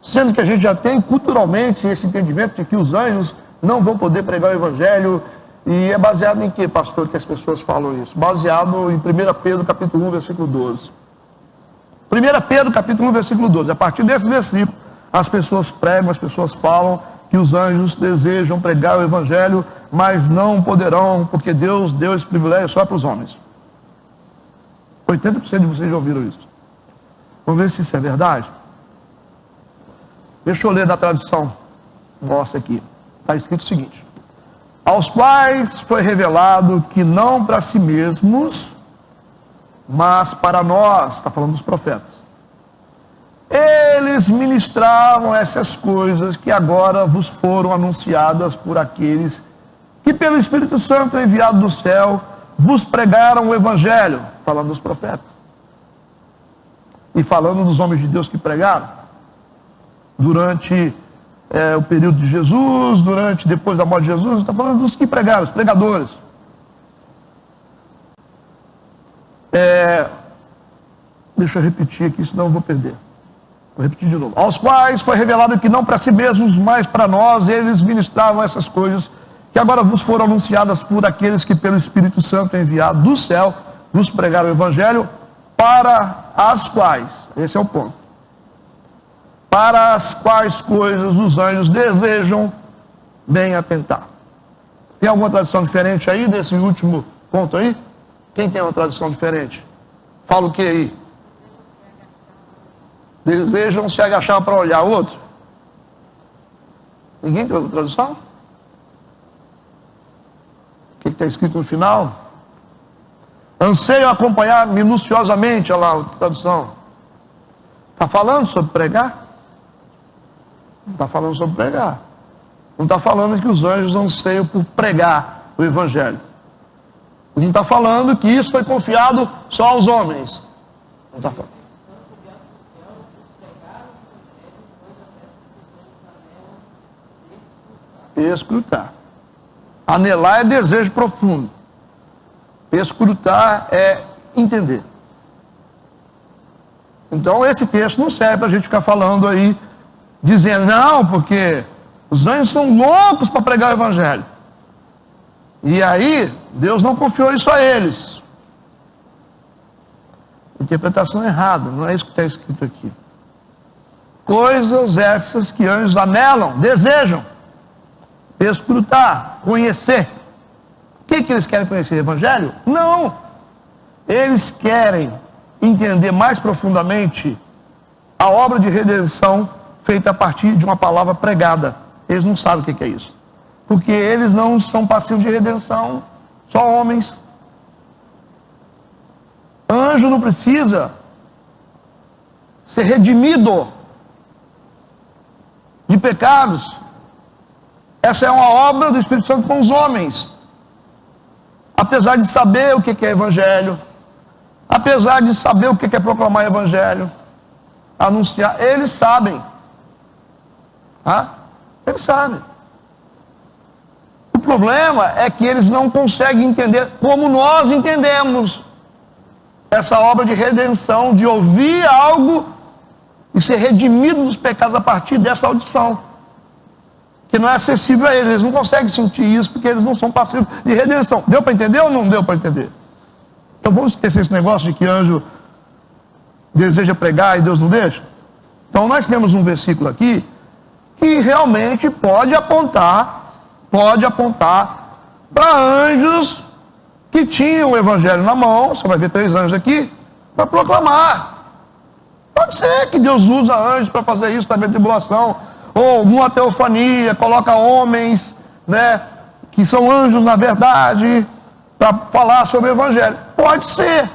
sendo que a gente já tem culturalmente esse entendimento de que os anjos não vão poder pregar o evangelho. E é baseado em que, pastor, que as pessoas falam isso? Baseado em 1 Pedro capítulo 1, versículo 12. 1 Pedro capítulo 1, versículo 12. A partir desse versículo, as pessoas pregam, as pessoas falam que os anjos desejam pregar o evangelho, mas não poderão, porque Deus deu esse privilégio só para os homens. 80% de vocês já ouviram isso. Vamos ver se isso é verdade? Deixa eu ler da tradução nossa aqui. Está escrito o seguinte: aos quais foi revelado que não para si mesmos, mas para nós, está falando dos profetas, eles ministravam essas coisas que agora vos foram anunciadas por aqueles que pelo Espírito Santo enviado do céu vos pregaram o evangelho, falando dos profetas e falando dos homens de Deus que pregaram durante o período de Jesus, depois da morte de Jesus. Está falando dos que pregaram, os pregadores. Deixa eu repetir aqui, senão eu vou perder. Vou repetir de novo. Aos quais foi revelado que não para si mesmos, mas para nós, eles ministravam essas coisas que agora vos foram anunciadas por aqueles que pelo Espírito Santo enviado do céu vos pregaram o Evangelho, para as quais, esse é o ponto, para as quais coisas os anjos desejam bem atentar. Tem alguma tradução diferente aí desse último ponto aí? Quem tem uma tradução diferente? Fala o que aí? Desejam se agachar para olhar o outro? Ninguém tem outra tradução? O que está escrito no final? Anseiam acompanhar minuciosamente, olha lá a tradução. Está falando sobre pregar? Não está falando sobre pregar. Não está falando que os anjos anseiam por pregar o Evangelho. Não está falando que isso foi confiado só aos homens. Não está falando. Escrutar. Anelar é desejo profundo. Escrutar é entender. Então esse texto não serve para a gente ficar falando aí, dizendo, não, porque os anjos são loucos para pregar o Evangelho. E aí, Deus não confiou isso a eles. Interpretação errada, não é isso que está escrito aqui. Coisas essas que anjos anelam, desejam. Escrutar, conhecer. O que eles querem conhecer? O Evangelho? Não. Eles querem entender mais profundamente a obra de redenção feita a partir de uma palavra pregada. Eles não sabem o que é isso. Porque eles não são passivos de redenção, só homens. Anjo não precisa ser redimido de pecados. Essa é uma obra do Espírito Santo com os homens. Apesar de saber o que é Evangelho, apesar de saber o que é proclamar Evangelho, anunciar, eles sabem. Eles sabem. O problema é que eles não conseguem entender como nós entendemos essa obra de redenção, de ouvir algo e ser redimido dos pecados a partir dessa audição. Que não é acessível a eles não conseguem sentir isso, porque eles não são passivos de redenção. Deu para entender ou não deu para entender? Então vamos esquecer esse negócio de que anjo deseja pregar e Deus não deixa? Então nós temos um versículo aqui, que realmente pode apontar para anjos que tinham o Evangelho na mão, você vai ver 3 anjos aqui, para proclamar. Pode ser que Deus usa anjos para fazer isso também, tribulação, ou numa teofania, coloca homens, que são anjos na verdade, para falar sobre o Evangelho. Pode ser,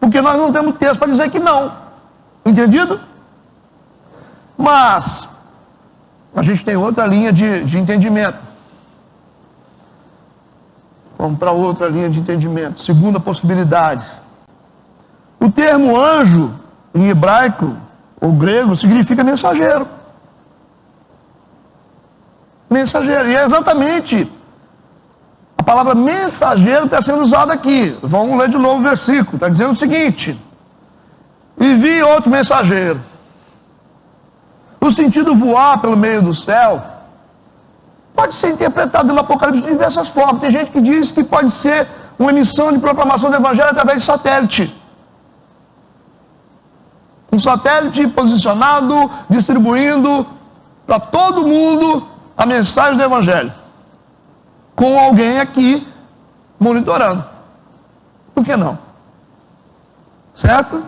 porque nós não temos texto para dizer que não. Entendido? Mas a gente tem outra linha de entendimento. Vamos para outra linha de entendimento. Segunda possibilidade. O termo anjo, em hebraico ou grego, significa mensageiro. Mensageiro. E é exatamente a palavra mensageiro que está sendo usada aqui. Vamos ler de novo o versículo. Está dizendo o seguinte: e vi outro mensageiro. O sentido voar pelo meio do céu pode ser interpretado no Apocalipse de diversas formas. Tem gente que diz que pode ser uma emissão de proclamação do Evangelho através de satélite. Um satélite posicionado, distribuindo para todo mundo a mensagem do Evangelho. Com alguém aqui monitorando. Por que não? Certo?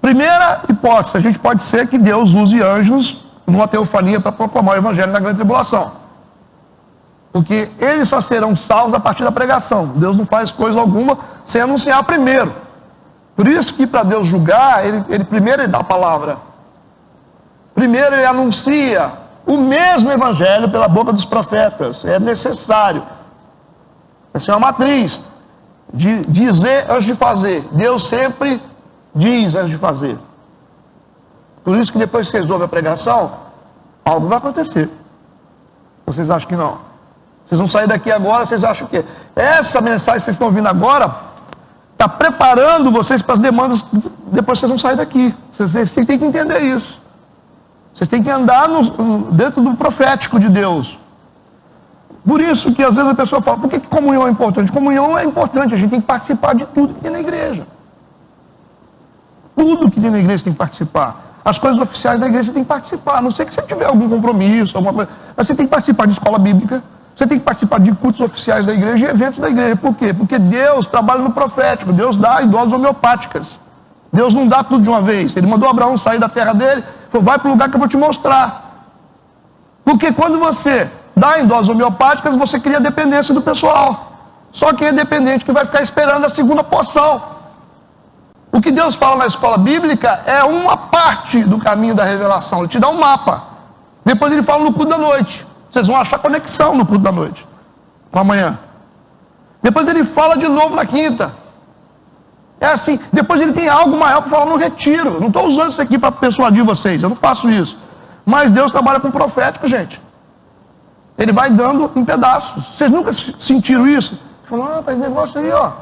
Primeira hipótese, a gente pode ser que Deus use anjos numa teofania para proclamar o Evangelho na grande tribulação. Porque eles só serão salvos a partir da pregação. Deus não faz coisa alguma sem anunciar primeiro. Por isso que para Deus julgar, ele primeiro dá a palavra. Primeiro ele anuncia o mesmo Evangelho pela boca dos profetas. É necessário. Essa é uma matriz de dizer antes de fazer. Deus sempre diz antes de fazer. Por isso que depois que vocês ouvem a pregação, algo vai acontecer. Vocês acham que não? Vocês vão sair daqui agora, vocês acham que essa mensagem que vocês estão ouvindo agora está preparando vocês para as demandas, depois vocês vão sair daqui. Vocês têm que entender isso. Vocês têm que andar dentro do profético de Deus. Por isso que às vezes a pessoa fala, por que comunhão é importante? Comunhão é importante, a gente tem que participar de tudo que tem na igreja. Tudo que tem na igreja tem que participar. As coisas oficiais da igreja você tem que participar. A não ser que você tiver algum compromisso, alguma coisa. Mas você tem que participar de escola bíblica, você tem que participar de cultos oficiais da igreja e eventos da igreja. Por quê? Porque Deus trabalha no profético, Deus dá em doses homeopáticas. Deus não dá tudo de uma vez. Ele mandou Abraão sair da terra dele, falou, vai para o lugar que eu vou te mostrar. Porque quando você dá em doses homeopáticas, você cria dependência do pessoal. Só quem é dependente que vai ficar esperando a segunda porção. O que Deus fala na escola bíblica é uma parte do caminho da revelação. Ele te dá um mapa. Depois ele fala no culto da noite. Vocês vão achar conexão no culto da noite, com amanhã. Depois ele fala de novo na quinta. É assim. Depois ele tem algo maior para falar no retiro. Eu não estou usando isso aqui para persuadir vocês. Eu não faço isso. Mas Deus trabalha com profético, gente. Ele vai dando em pedaços. Vocês nunca sentiram isso? Falam, esse negócio aí, ó.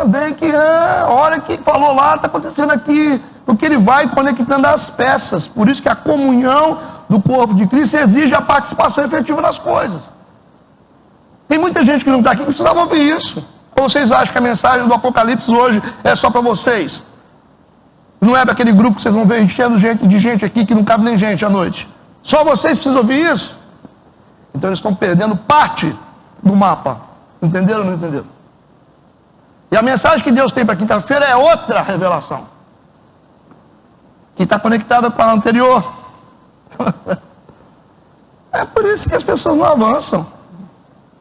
Bem que a hora que falou lá, está acontecendo aqui. Porque ele vai conectando as peças. Por isso que a comunhão do corpo de Cristo exige a participação efetiva das coisas. Tem muita gente que não está aqui que precisava ouvir isso. Ou vocês acham que a mensagem do Apocalipse hoje é só para vocês? Não é daquele grupo que vocês vão ver enchendo de gente aqui que não cabe nem gente à noite. Só vocês precisam ouvir isso? Então eles estão perdendo parte do mapa. Entenderam ou não entenderam? E a mensagem que Deus tem para quinta-feira é outra revelação. Que está conectada com a anterior. É por isso que as pessoas não avançam.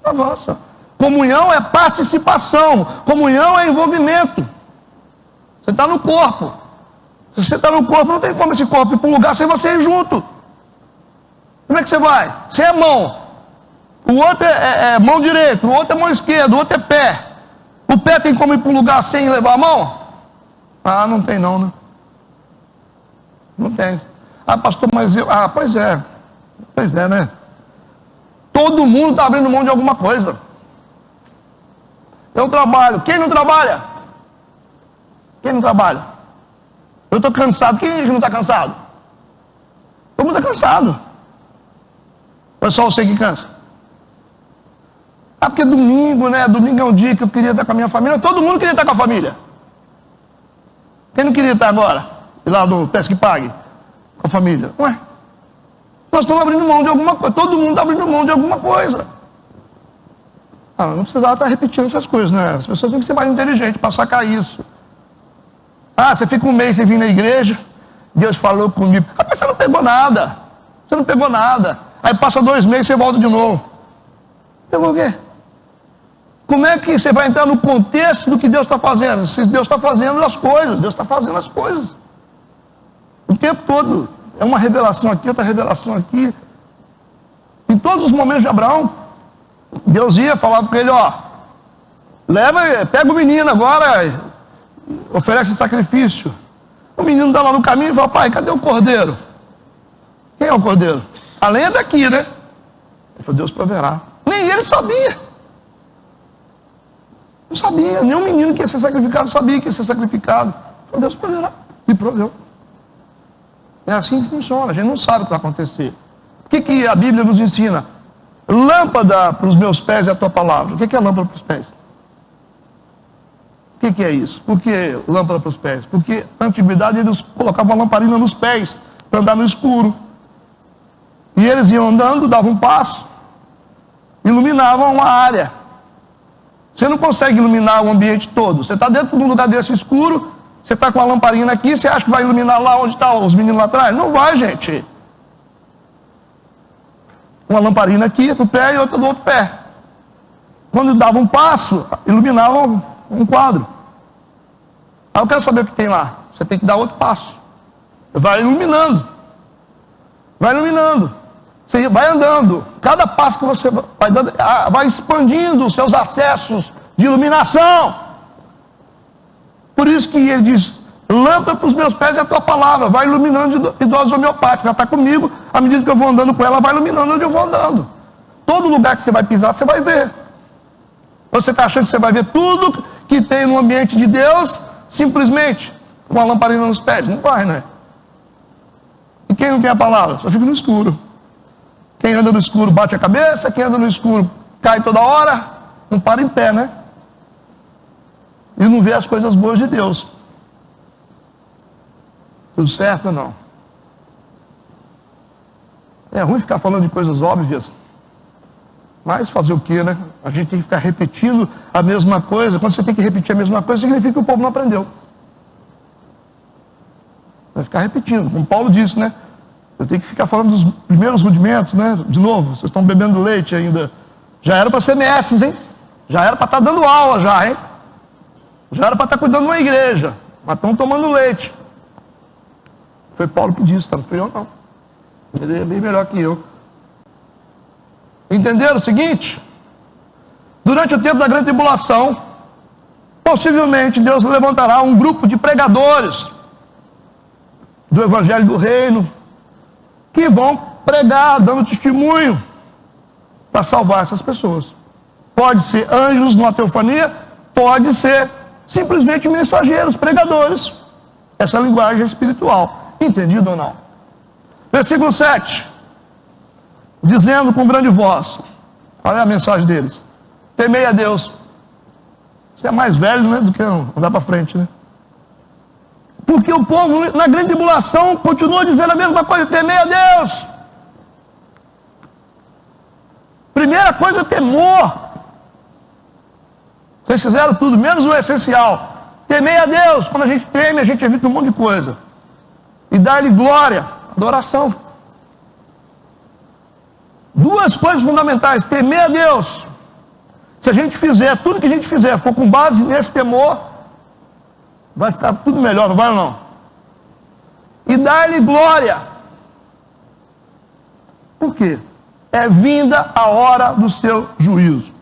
Não avançam. Comunhão é participação. Comunhão é envolvimento. Você está no corpo. Se você está no corpo, não tem como esse corpo ir para um lugar sem você ir junto. Como é que você vai? Você é mão. O outro é mão direita, o outro é mão esquerda, o outro é pé. O pé tem como ir para um lugar sem levar a mão? Ah, não tem não, né? Não tem. Ah, pastor, mas eu... Ah, pois é. Pois é, né? Todo mundo está abrindo mão de alguma coisa. Eu trabalho. Quem não trabalha? Quem não trabalha? Eu estou cansado. Quem não está cansado? Todo mundo está cansado. Ou é só você que cansa? Ah, porque domingo, né? Domingo é um dia que eu queria estar com a minha família. Todo mundo queria estar com a família. Quem não queria estar agora? Lá do Pesque Pague. Com a família. Ué? Nós estamos abrindo mão de alguma coisa. Todo mundo está abrindo mão de alguma coisa. Ah, não precisava estar repetindo essas coisas, né? As pessoas têm que ser mais inteligentes para sacar isso. Ah, você fica um mês sem vir na igreja. Deus falou comigo. Ah, mas você não pegou nada. Você não pegou nada. Aí passa 2 meses e você volta de novo. Pegou o quê? Como é que você vai entrar no contexto do que Deus está fazendo? Se Deus está fazendo as coisas, Deus está fazendo as coisas. O tempo todo. É uma revelação aqui, outra revelação aqui. Em todos os momentos de Abraão, Deus ia, falava com ele, ó, pega o menino agora, oferece sacrifício. O menino está lá no caminho e fala, pai, cadê o cordeiro? Quem é o cordeiro? A lenha é daqui, né? Ele falou, Deus proverá. Nem ele sabia. Não sabia, nenhum menino que ia ser sacrificado sabia que ia ser sacrificado. Falou, Deus proverá. E proveu. É assim que funciona, a gente não sabe o que vai acontecer. O que a Bíblia nos ensina? Lâmpada para os meus pés é a tua palavra. O que é lâmpada para os pés? O que é isso? Por que lâmpada para os pés? Porque na antiguidade eles colocavam a lamparina nos pés para andar no escuro. E eles iam andando, davam um passo, iluminavam uma área. Você não consegue iluminar o ambiente todo. Você está dentro de um lugar desse escuro, você está com a lamparina aqui, você acha que vai iluminar lá onde estão os meninos lá atrás? Não vai, gente. Uma lamparina aqui do pé e outra do outro pé. Quando dava um passo, iluminavam um quadro. Aí eu quero saber o que tem lá. Você tem que dar outro passo. Vai iluminando. Vai iluminando. Você vai andando. Cada passo que você vai dando, vai expandindo os seus acessos de iluminação. Por isso que ele diz, lâmpada para os meus pés é a tua palavra. Vai iluminando de doses homeopáticas. Ela está comigo. À medida que eu vou andando com ela, vai iluminando onde eu vou andando. Todo lugar que você vai pisar, você vai ver. Você está achando que você vai ver tudo que tem no ambiente de Deus, simplesmente com a lamparina nos pés? Não vai, né? quem não tem a palavra? Só fica no escuro. Quem anda no escuro bate a cabeça, quem anda no escuro cai toda hora, não para em pé, né? E não vê as coisas boas de Deus. Tudo certo ou não? É ruim ficar falando de coisas óbvias. Mas fazer o quê, né? A gente tem que ficar repetindo a mesma coisa. Quando você tem que repetir a mesma coisa, significa que o povo não aprendeu. Vai ficar repetindo, como Paulo disse, né? Eu tenho que ficar falando dos primeiros rudimentos, né? De novo, vocês estão bebendo leite ainda. Já era para ser mestres, hein? Já era para estar dando aula, já, hein? Já era para estar cuidando de uma igreja. Mas estão tomando leite. Foi Paulo que disse, tá? Não fui eu, não. Ele é bem melhor que eu. Entenderam o seguinte? Durante o tempo da grande tribulação, possivelmente Deus levantará um grupo de pregadores do Evangelho do Reino, que vão pregar, dando testemunho, para salvar essas pessoas. Pode ser anjos numa teofania, pode ser simplesmente mensageiros, pregadores. Essa linguagem espiritual. Entendido ou não? Versículo 7. Dizendo com grande voz, olha a mensagem deles: temei a Deus. Você é mais velho, né, do que andar para frente, né? Porque o povo na grande tribulação continua dizendo a mesma coisa: temei a Deus. Primeira coisa, temor. Vocês fizeram tudo, menos o essencial. Temei a Deus. Quando a gente teme, a gente evita um monte de coisa. E dá-lhe glória, adoração. Duas coisas fundamentais: temer a Deus. Se a gente fizer, tudo que a gente fizer for com base nesse temor, vai ficar tudo melhor, não vai ou não? E dar-lhe glória. Por quê? É vinda a hora do seu juízo.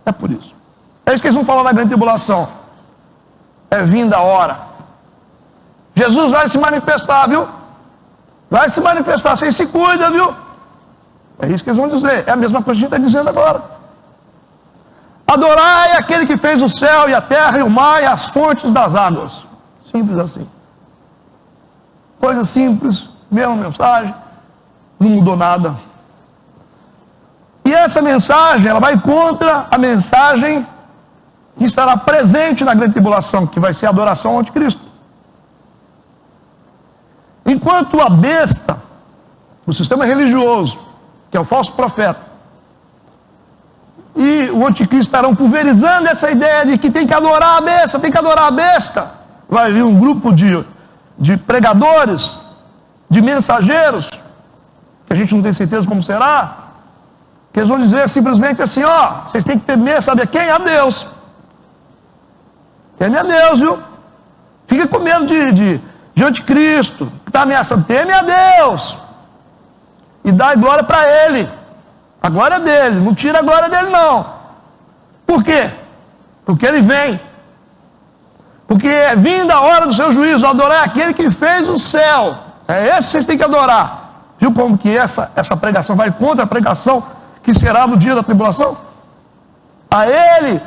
É por isso. É isso que eles vão falar na grande tribulação. É vinda a hora. Jesus vai se manifestar, viu? Vai se manifestar. Vocês se cuidam, viu? É isso que eles vão dizer. É a mesma coisa que a gente está dizendo agora. Adorai aquele que fez o céu e a terra e o mar e as fontes das águas. Simples assim. Coisa simples, mesma mensagem, não mudou nada. E essa mensagem, ela vai contra a mensagem que estará presente na grande tribulação, que vai ser a adoração ao anticristo. Enquanto a besta, o sistema religioso, que é o falso profeta, e o anticristo estarão pulverizando essa ideia de que tem que adorar a besta, tem que adorar a besta. Vai vir um grupo de pregadores, de mensageiros, que a gente não tem certeza como será, que eles vão dizer simplesmente assim: ó, vocês têm que temer, sabe a quem? A Deus. Teme a Deus, viu? Fica com medo de anticristo, que está ameaçando. Teme a Deus. E dá glória para Ele. A glória dele, não tira a glória dele não. Por quê? Porque ele vem. Porque é vinda a hora do seu juízo, adorar aquele que fez o céu. É esse que vocês têm que adorar. Viu como que essa pregação vai contra a pregação que será no dia da tribulação? A ele,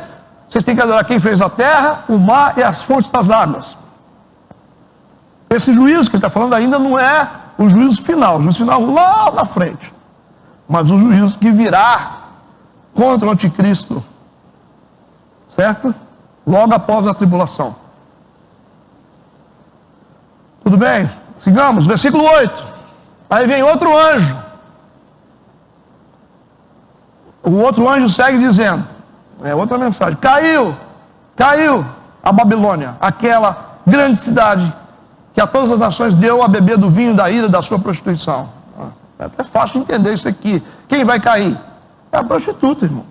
vocês têm que adorar quem fez a terra, o mar e as fontes das águas. Esse juízo que ele está falando ainda não é o juízo final. O juízo final lá na frente. Mas o juízo que virá contra o anticristo, certo? Logo após a tribulação. Tudo bem? Sigamos, versículo 8. Aí vem outro anjo. O outro anjo segue dizendo, é outra mensagem: caiu a Babilônia, aquela grande cidade que a todas as nações deu a beber do vinho da ira da sua prostituição. É até fácil entender isso aqui. Quem vai cair? É a prostituta, irmão.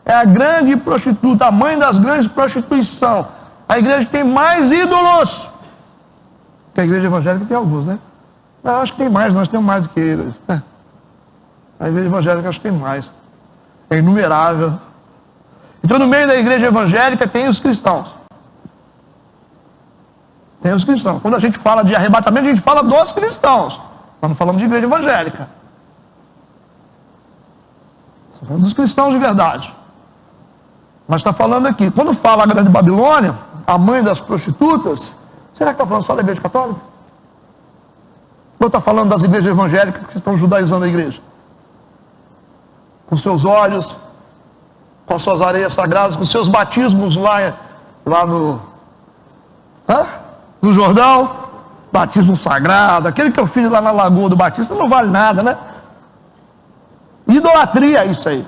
É a grande prostituta, a mãe das grandes prostituições. A igreja que tem mais ídolos. Porque a igreja evangélica tem alguns, né? Eu acho que tem mais, nós temos mais do que eles, né? A igreja evangélica acho que tem mais. É inumerável. Então no meio da igreja evangélica tem os cristãos. Tem os cristãos. Quando a gente fala de arrebatamento, a gente fala dos cristãos. Nós não falamos de igreja evangélica. Estamos falando dos cristãos de verdade. Mas está falando aqui, quando fala a grande Babilônia, a mãe das prostitutas, será que está falando só da igreja católica? Vou estar falando das igrejas evangélicas que estão judaizando a igreja. Com seus olhos, com suas areias sagradas, com seus batismos lá no Jordão, batismo sagrado, aquele que eu fiz lá na Lagoa do Batista não vale nada, né? Idolatria, isso aí.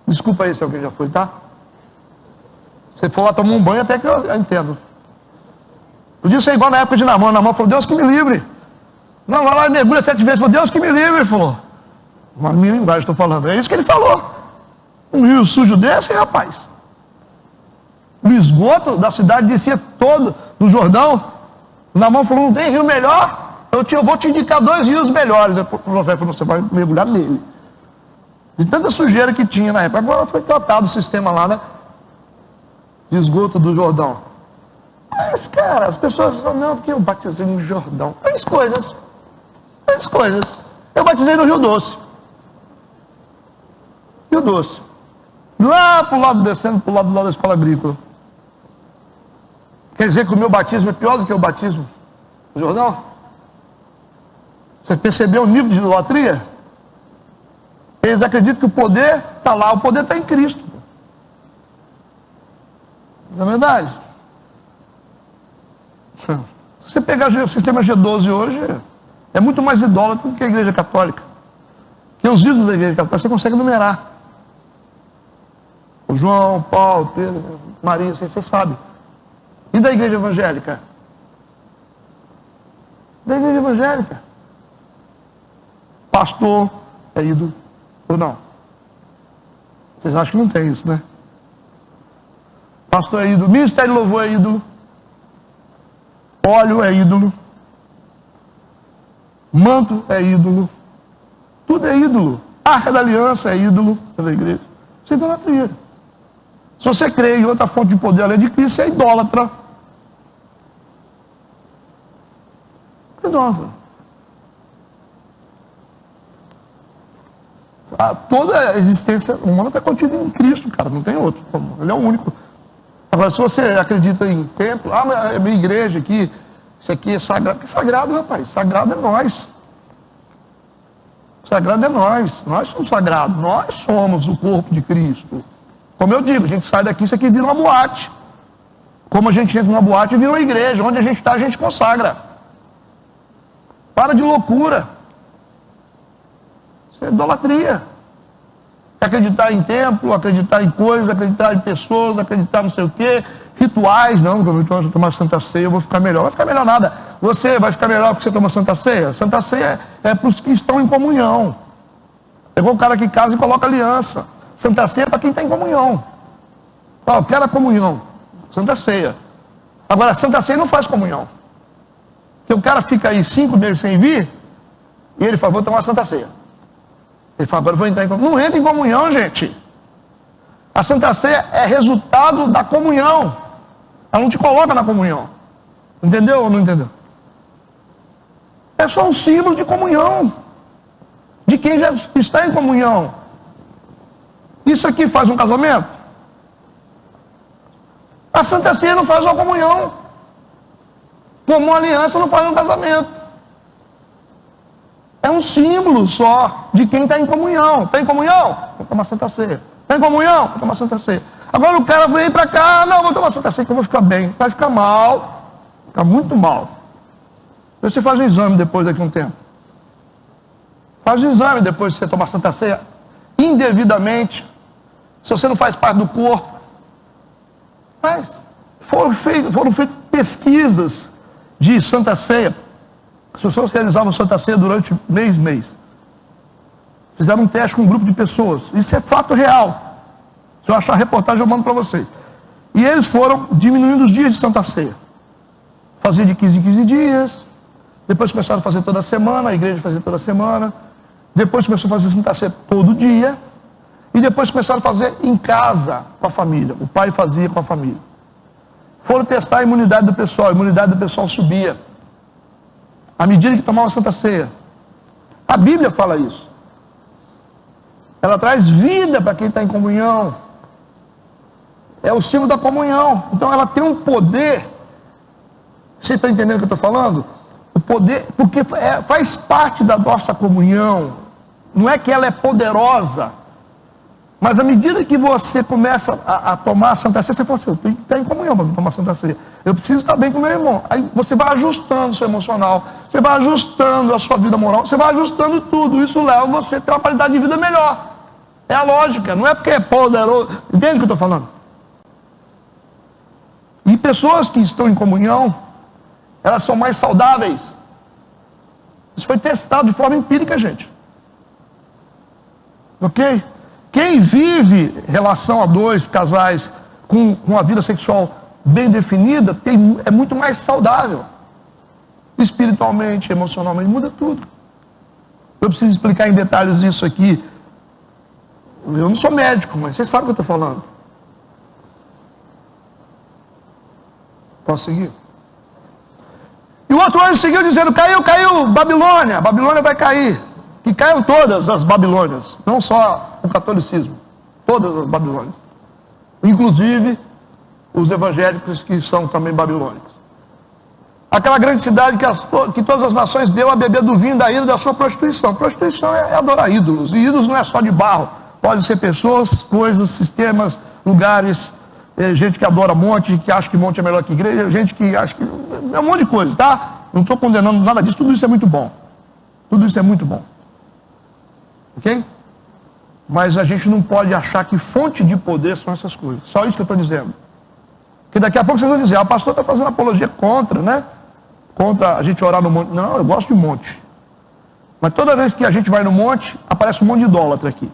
Desculpa aí se alguém já foi, tá? Se for lá tomar um banho, até que eu entendo. Podia ser igual na época de Naamã. Naamã falou, Deus que me livre. Não, lá mergulha 7 vezes, falou, Deus que me livre, ele falou. Na minha linguagem estou falando, é isso que ele falou. Um rio sujo desse, rapaz. O esgoto da cidade descia todo do Jordão. Naamã falou, não tem rio melhor? Eu vou te indicar 2 rios melhores. O profeta falou, você vai mergulhar nele. De tanta sujeira que tinha na época. Agora foi tratado o sistema lá, né? De esgoto do Jordão. Mas, cara, as pessoas falam, não, porque eu batizei no Jordão. Três coisas. Eu batizei no Rio Doce. Rio Doce. Lá para o lado, descendo para o lado da escola agrícola. Quer dizer que o meu batismo é pior do que o batismo no Jordão? Você percebeu o nível de idolatria? Eles acreditam que o poder está lá, o poder está em Cristo. Não é verdade? Se você pegar o sistema G12 hoje, é muito mais idólatra do que a igreja católica. Porque os ídolos da igreja católica você consegue numerar. O João, Paulo, Pedro, Maria, você sabe. E da igreja evangélica? Da igreja evangélica. Pastor é ídolo ou não? Vocês acham que não tem isso, né? Pastor é ídolo, ministério de louvor é ídolo, óleo é ídolo, manto é ídolo, tudo é ídolo. Arca da aliança é ídolo da igreja. Isso é idolatria. Se você crê em outra fonte de poder além de Cristo, você é idólatra. Idólatra. Toda a existência humana está contida em Cristo, cara, não tem outro. Ele é o único. Agora, se você acredita em templo, mas é minha igreja aqui, isso aqui é sagrado. Que sagrado, rapaz? Sagrado é nós. Sagrado é nós. Nós somos sagrados. Nós somos o corpo de Cristo. Como eu digo, a gente sai daqui, isso aqui vira uma boate. Como a gente entra numa boate, vira uma igreja. Onde a gente está, a gente consagra. Para de loucura. Isso é idolatria. Acreditar em templo, acreditar em coisas, acreditar em pessoas, acreditar não sei o quê, rituais, não, quando eu tomar Santa Ceia eu vou ficar melhor. Não vai ficar melhor nada. Você vai ficar melhor porque você toma Santa Ceia? Santa Ceia é para os que estão em comunhão. É igual o cara que casa e coloca aliança. Santa Ceia é para quem está em comunhão. Eu quero a comunhão. Santa Ceia. Agora, Santa Ceia não faz comunhão. Porque o cara fica aí 5 meses sem vir, e ele fala, vou tomar Santa Ceia. Ele fala, agora eu vou entrar em comunhão. Não entra em comunhão, gente. A Santa Ceia é resultado da comunhão. Ela não te coloca na comunhão. Entendeu ou não entendeu? É só um símbolo de comunhão. De quem já está em comunhão. Isso aqui faz um casamento? A Santa Ceia não faz uma comunhão. Como uma aliança não faz um casamento. É um símbolo só de quem está em comunhão. Está em comunhão? Vou tomar Santa Ceia. Está em comunhão? Vou tomar Santa Ceia. Agora o cara vem para cá, não, vou tomar Santa Ceia que eu vou ficar bem. Vai ficar mal. Ficar muito mal. Você faz um exame depois daqui a um tempo. Faz um exame depois de você tomar Santa Ceia indevidamente. Se você não faz parte do corpo. Mas foram feitas pesquisas de Santa Ceia. As pessoas realizavam Santa Ceia durante mês. Fizeram um teste com um grupo de pessoas. Isso é fato real. Se eu achar a reportagem, eu mando para vocês. E eles foram diminuindo os dias de Santa Ceia. Fazia de 15 em 15 dias. Depois começaram a fazer toda semana. A igreja fazia toda semana. Depois começou a fazer Santa Ceia todo dia. E depois começaram a fazer em casa com a família. O pai fazia com a família. Foram testar a imunidade do pessoal. A imunidade do pessoal subia. À medida que tomava Santa Ceia. A Bíblia fala isso. Ela traz vida para quem está em comunhão. É o símbolo da comunhão. Então ela tem um poder. Você está entendendo o que eu estou falando? poder, porque faz parte da nossa comunhão. Não é que ela é poderosa, mas à medida que você começa a tomar a Santa Ceia, você fala assim, eu tenho que estar em comunhão para tomar a Santa Ceia. Eu preciso estar bem com o meu irmão. Aí você vai ajustando o seu emocional, você vai ajustando a sua vida moral, você vai ajustando tudo. Isso leva você a ter uma qualidade de vida melhor. É a lógica, não é porque é poderoso. Entende o que eu estou falando? E pessoas que estão em comunhão, elas são mais saudáveis. Isso foi testado de forma empírica, gente. Ok? Quem vive relação a dois casais com a vida sexual bem definida é muito mais saudável. Espiritualmente, emocionalmente, muda tudo. Eu preciso explicar em detalhes isso aqui. Eu não sou médico, mas vocês sabem o que eu estou falando. Posso seguir? E o outro anjo seguiu dizendo, caiu, Babilônia, Babilônia vai cair. Que caiam todas as Babilônias, não só o catolicismo, todas as Babilônias. Inclusive os evangélicos que são também babilônicos. Aquela grande cidade que todas as nações deu a beber do vinho da ira da sua prostituição. Prostituição é adorar ídolos, e ídolos não é só de barro, pode ser pessoas, coisas, sistemas, lugares, gente que adora monte, que acha que monte é melhor que igreja, gente que acha que... é um monte de coisa, tá? Não estou condenando nada disso, tudo isso é muito bom. Tudo isso é muito bom. Ok? Mas a gente não pode achar que fonte de poder são essas coisas. Só isso que eu estou dizendo. Porque daqui a pouco vocês vão dizer, o pastor está fazendo apologia contra, né? Contra a gente orar no monte. Não, eu gosto de monte. Mas toda vez que a gente vai no monte, aparece um monte de idólatra aqui.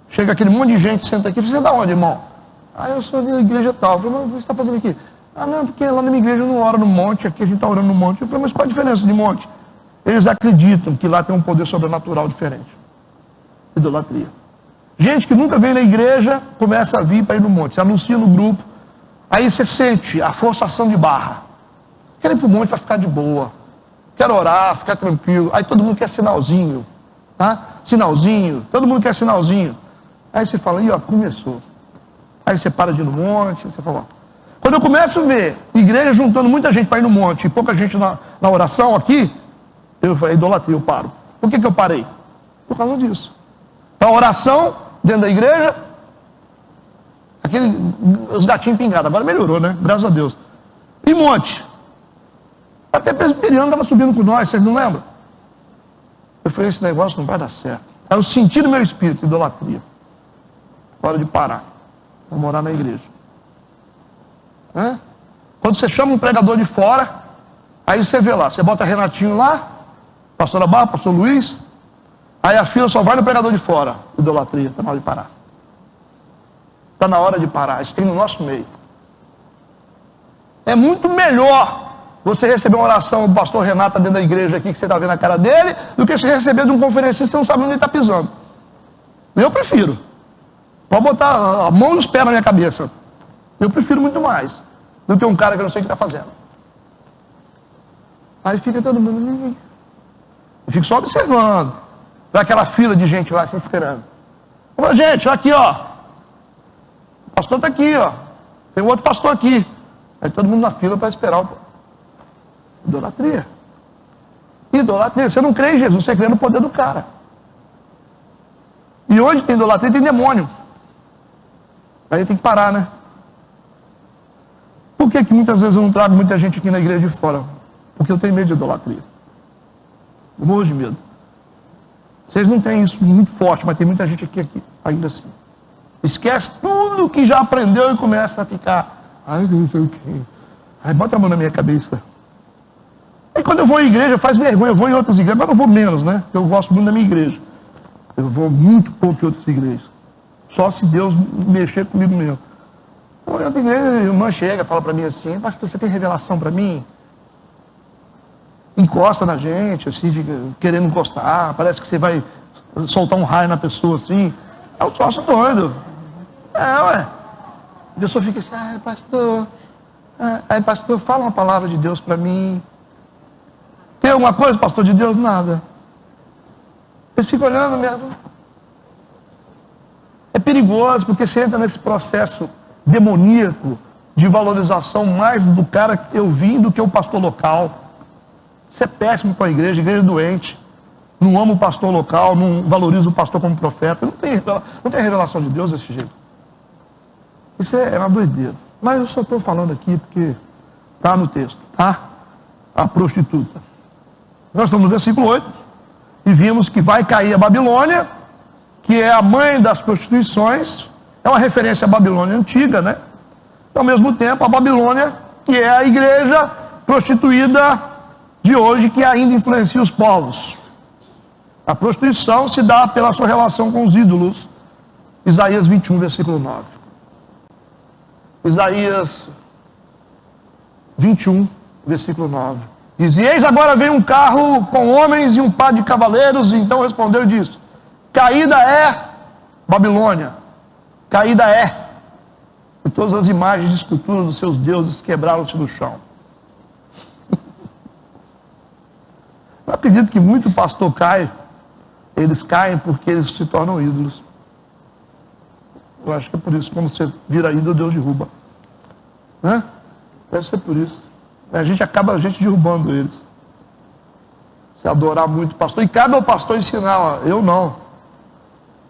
Chega aquele monte de gente, senta aqui, você é da onde, irmão? Ah, eu sou da igreja tal. Eu falei, mas o que você está fazendo aqui? Ah, não, porque lá na minha igreja eu não oro no monte, aqui a gente está orando no monte. Eu falei, mas qual a diferença de monte? Eles acreditam que lá tem um poder sobrenatural diferente. Idolatria. Gente que nunca veio na igreja, começa a vir para ir no monte. Você anuncia no grupo, aí você sente a forçação de barra. Quero ir para o monte para ficar de boa. Quero orar, ficar tranquilo. Aí todo mundo quer sinalzinho. Tá? Sinalzinho. Todo mundo quer sinalzinho. Aí você fala, ó, começou. Aí você para de ir no monte, você fala, ó. Quando eu começo a ver igreja juntando muita gente para ir no monte e pouca gente na oração aqui, eu falei, idolatria, eu paro. Por que eu parei? Por causa disso. A oração dentro da igreja, os gatinhos pingados, agora melhorou, né? Graças a Deus. E monte. Até presbiteriano estava subindo com nós, vocês não lembram? Eu falei, esse negócio não vai dar certo. Aí eu senti no meu espírito, idolatria. Hora de parar. Vou morar na igreja. Hã? Quando você chama um pregador de fora, aí você vê lá, você bota Renatinho lá, pastora Barra, pastor Luiz, aí a fila só vai no pregador de fora. Idolatria, está na hora de parar. Está na hora de parar, isso tem no nosso meio. É muito melhor você receber uma oração do pastor Renato dentro da igreja aqui, que você está vendo a cara dele, do que você receber de um conferencista que você não sabe onde ele está pisando. Eu prefiro. Pode botar a mão e os pés na minha cabeça. Eu prefiro muito mais do que um cara que eu não sei o que está fazendo. Aí fica todo mundo... Eu fico só observando. Vai aquela fila de gente lá, se esperando. Eu falo, gente, aqui, ó. O pastor está aqui, ó. Tem outro pastor aqui. Aí todo mundo na fila para esperar o... Idolatria. Idolatria. Você não crê em Jesus, você crê no poder do cara. E onde tem idolatria, tem demônio. Aí tem que parar, né? Por que muitas vezes eu não trago muita gente aqui na igreja de fora? Porque eu tenho medo de idolatria. Eu morro de medo. Vocês não têm isso muito forte, mas tem muita gente aqui ainda assim. Esquece tudo que já aprendeu e começa a ficar, ai, não sei o quê. Aí bota a mão na minha cabeça. Aí quando eu vou em igreja, faz vergonha. Eu vou em outras igrejas, mas eu vou menos, né? Eu gosto muito da minha igreja. Eu vou muito pouco em outras igrejas. Só se Deus mexer comigo mesmo. Pô, em outra igreja, a irmã chega, fala para mim assim, pastor, você tem revelação para mim? Encosta na gente, assim, fica querendo encostar, parece que você vai soltar um raio na pessoa, assim. É um troço doido. Ué. A pessoa fica assim, ai, pastor, aí, pastor, fala uma palavra de Deus para mim. Tem alguma coisa, pastor, de Deus? Nada. Eles ficam olhando mesmo. É perigoso, porque você entra nesse processo demoníaco de valorização mais do cara que eu vim do que o pastor local. Isso é péssimo para a igreja doente. Não ama o pastor local, não valoriza o pastor como profeta. Não tem revelação de Deus desse jeito. Isso é uma doideira. Mas eu só estou falando aqui porque está no texto, tá? A prostituta. Nós estamos no versículo 8 e vimos que vai cair a Babilônia, que é a mãe das prostituições. É uma referência à Babilônia antiga, né? E, ao mesmo tempo, a Babilônia, que é a igreja prostituída de hoje, que ainda influencia os povos. A prostituição se dá pela sua relação com os ídolos. Isaías 21, versículo 9. Isaías 21, versículo 9. Diz: e eis agora vem um carro com homens e um par de cavaleiros. E então respondeu e disse: caída é Babilônia, caída é. E todas as imagens de escultura dos seus deuses quebraram-se no chão. Eu acredito que muito pastor cai. Eles caem porque eles se tornam ídolos. Eu acho que é por isso que quando você vira ídolo, Deus derruba. Né? Deve ser por isso. A gente acaba derrubando eles. Se adorar muito o pastor. E cabe ao pastor ensinar, ó, eu não.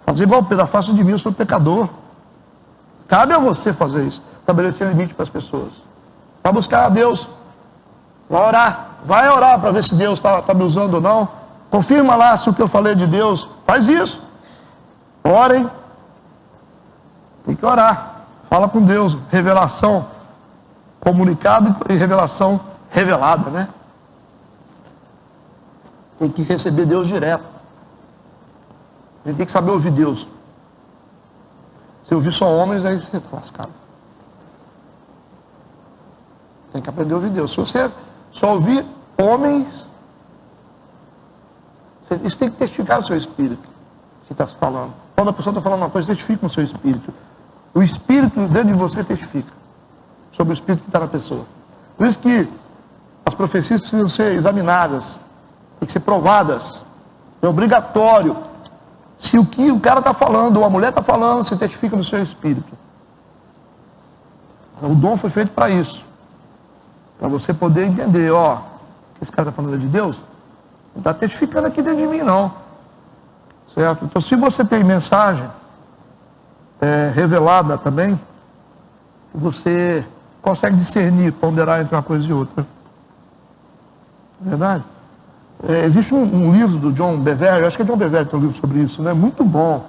Fazer igual Pedro, afasta de mim, eu sou pecador. Cabe a você fazer isso. Estabelecer limite para as pessoas. Vai buscar a Deus. Vai orar para ver se Deus está me usando ou não. Confirma lá se o que eu falei de Deus. Faz isso. Orem. Tem que orar. Fala com Deus. Revelação comunicada e revelação revelada, né? Tem que receber Deus direto. A gente tem que saber ouvir Deus. Se ouvir só homens, aí você está lascado. Tem que aprender a ouvir Deus. Se você só ouvir homens, isso tem que testificar no seu espírito, que está se falando. Quando a pessoa está falando uma coisa, testifica no seu espírito. O espírito dentro de você testifica sobre o espírito que está na pessoa. Por isso que as profecias precisam ser examinadas, tem que ser provadas. É obrigatório. Se o que o cara está falando, ou a mulher está falando, você testifica no seu espírito. O dom foi feito para isso. Para você poder entender, ó, que esse cara está falando de Deus, não está testificando aqui dentro de mim, não. Certo? Então, se você tem mensagem revelada também, você consegue discernir, ponderar entre uma coisa e outra. Verdade? Existe um livro do John Bevere, eu acho que é John Bevere que tem um livro sobre isso, né? Muito bom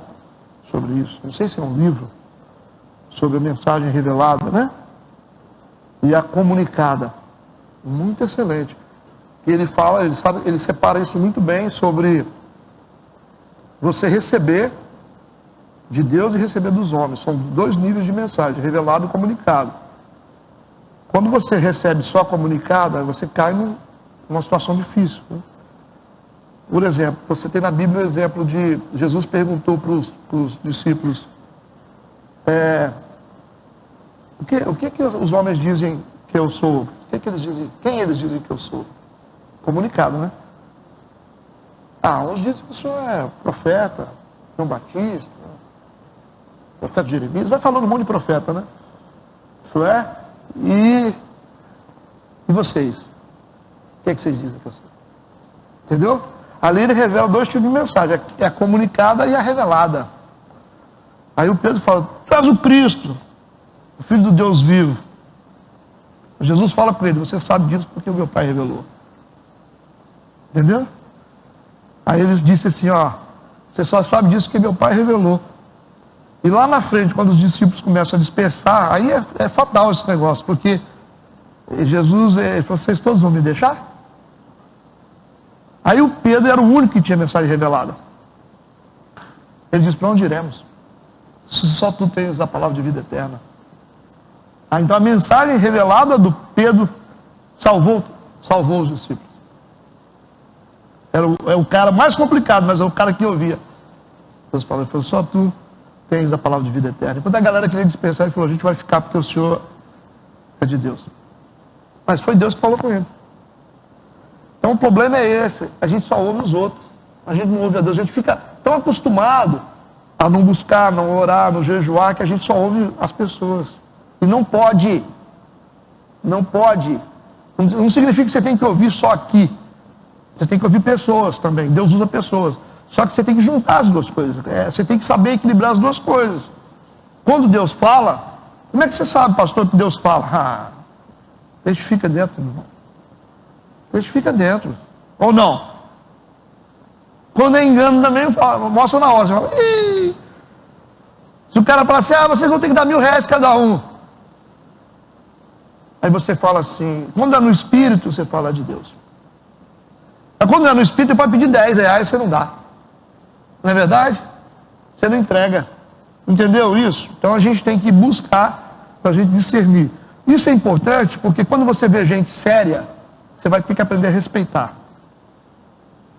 sobre isso. Não sei se é um livro sobre a mensagem revelada, né? E a comunicada. Muito excelente. E ele separa isso muito bem sobre você receber de Deus e receber dos homens. São dois níveis de mensagem, revelado e comunicado. Quando você recebe só comunicado, você cai numa situação difícil. Né? Por exemplo, você tem na Bíblia o exemplo de Jesus perguntou para os discípulos: o que os homens dizem que eu sou? O que eles dizem? Quem eles dizem que eu sou? Comunicado, né? Uns dizem que o senhor é profeta, João Batista, profeta Jeremias, vai falando um monte de profeta, né? Isso é? E vocês? O que vocês dizem que eu sou? Entendeu? Ali ele revela dois tipos de mensagem, a comunicada e a revelada. Aí o Pedro fala: tu és o Cristo, o Filho do Deus vivo. Jesus fala para ele: você sabe disso porque o meu Pai revelou. Entendeu? Aí ele disse assim: você só sabe disso porque meu Pai revelou. E lá na frente, quando os discípulos começam a dispersar, aí é fatal esse negócio, porque Jesus falou: vocês todos vão me deixar? Aí o Pedro era o único que tinha mensagem revelada. Ele disse: para onde iremos? Se só tu tens a palavra de vida eterna. Então a mensagem revelada do Pedro salvou os discípulos. É o cara mais complicado, mas é o cara que ouvia. Deus falou: só tu tens a palavra de vida eterna. Enquanto a galera queria dispensar, ele falou: a gente vai ficar porque o Senhor é de Deus. Mas foi Deus que falou com ele. Então o problema é esse: a gente só ouve os outros, a gente não ouve a Deus. A gente fica tão acostumado a não buscar, não orar, não jejuar, que a gente só ouve as pessoas. E não pode, não significa que você tem que ouvir só aqui. Você tem que ouvir pessoas também. Deus usa pessoas. Só que você tem que juntar as duas coisas. Você tem que saber equilibrar as duas coisas. Quando Deus fala, como é que você sabe, pastor, que Deus fala? Testifica dentro, meu irmão. Testifica dentro. Ou não? Quando é engano também, mostra na hora. Você fala, ih. Se o cara falar assim, vocês vão ter que dar R$1.000 cada um. Aí você fala assim, quando é no Espírito, você fala de Deus. Mas quando é no Espírito, você pode pedir R$10, você não dá. Não é verdade? Você não entrega. Entendeu isso? Então a gente tem que buscar para a gente discernir. Isso é importante porque quando você vê gente séria, você vai ter que aprender a respeitar.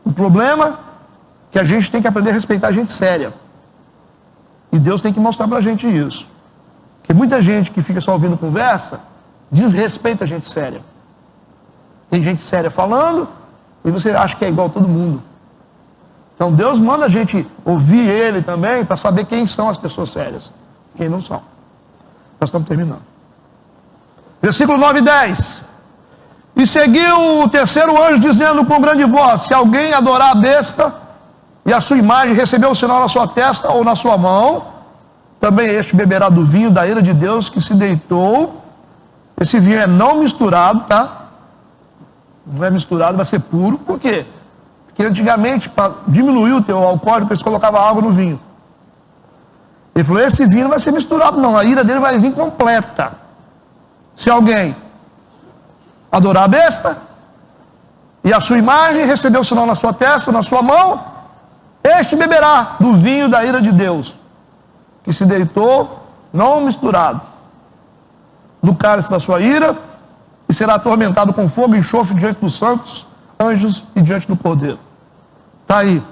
O problema é que a gente tem que aprender a respeitar a gente séria. E Deus tem que mostrar para a gente isso. Porque muita gente que fica só ouvindo conversa, desrespeita a gente séria. Tem gente séria falando, e você acha que é igual a todo mundo. Então Deus manda a gente ouvir Ele também, para saber quem são as pessoas sérias, quem não são. Nós estamos terminando. Versículo 9 e 10. E seguiu o terceiro anjo dizendo com grande voz: se alguém adorar a besta e a sua imagem receber o sinal na sua testa ou na sua mão, também este beberá do vinho da ira de Deus que se deitou. Esse vinho é não misturado, tá? Não é misturado, vai ser puro. Por quê? Porque antigamente, para diminuir o teu alcoólico, eles colocavam água no vinho. Ele falou, esse vinho não vai ser misturado não, a ira dele vai vir completa. Se alguém adorar a besta e a sua imagem receber o sinal na sua testa ou na sua mão, este beberá do vinho da ira de Deus, que se deitou, não misturado, no cálice da sua ira, e será atormentado com fogo e enxofre diante dos santos, anjos e diante do Cordeiro. Está aí. O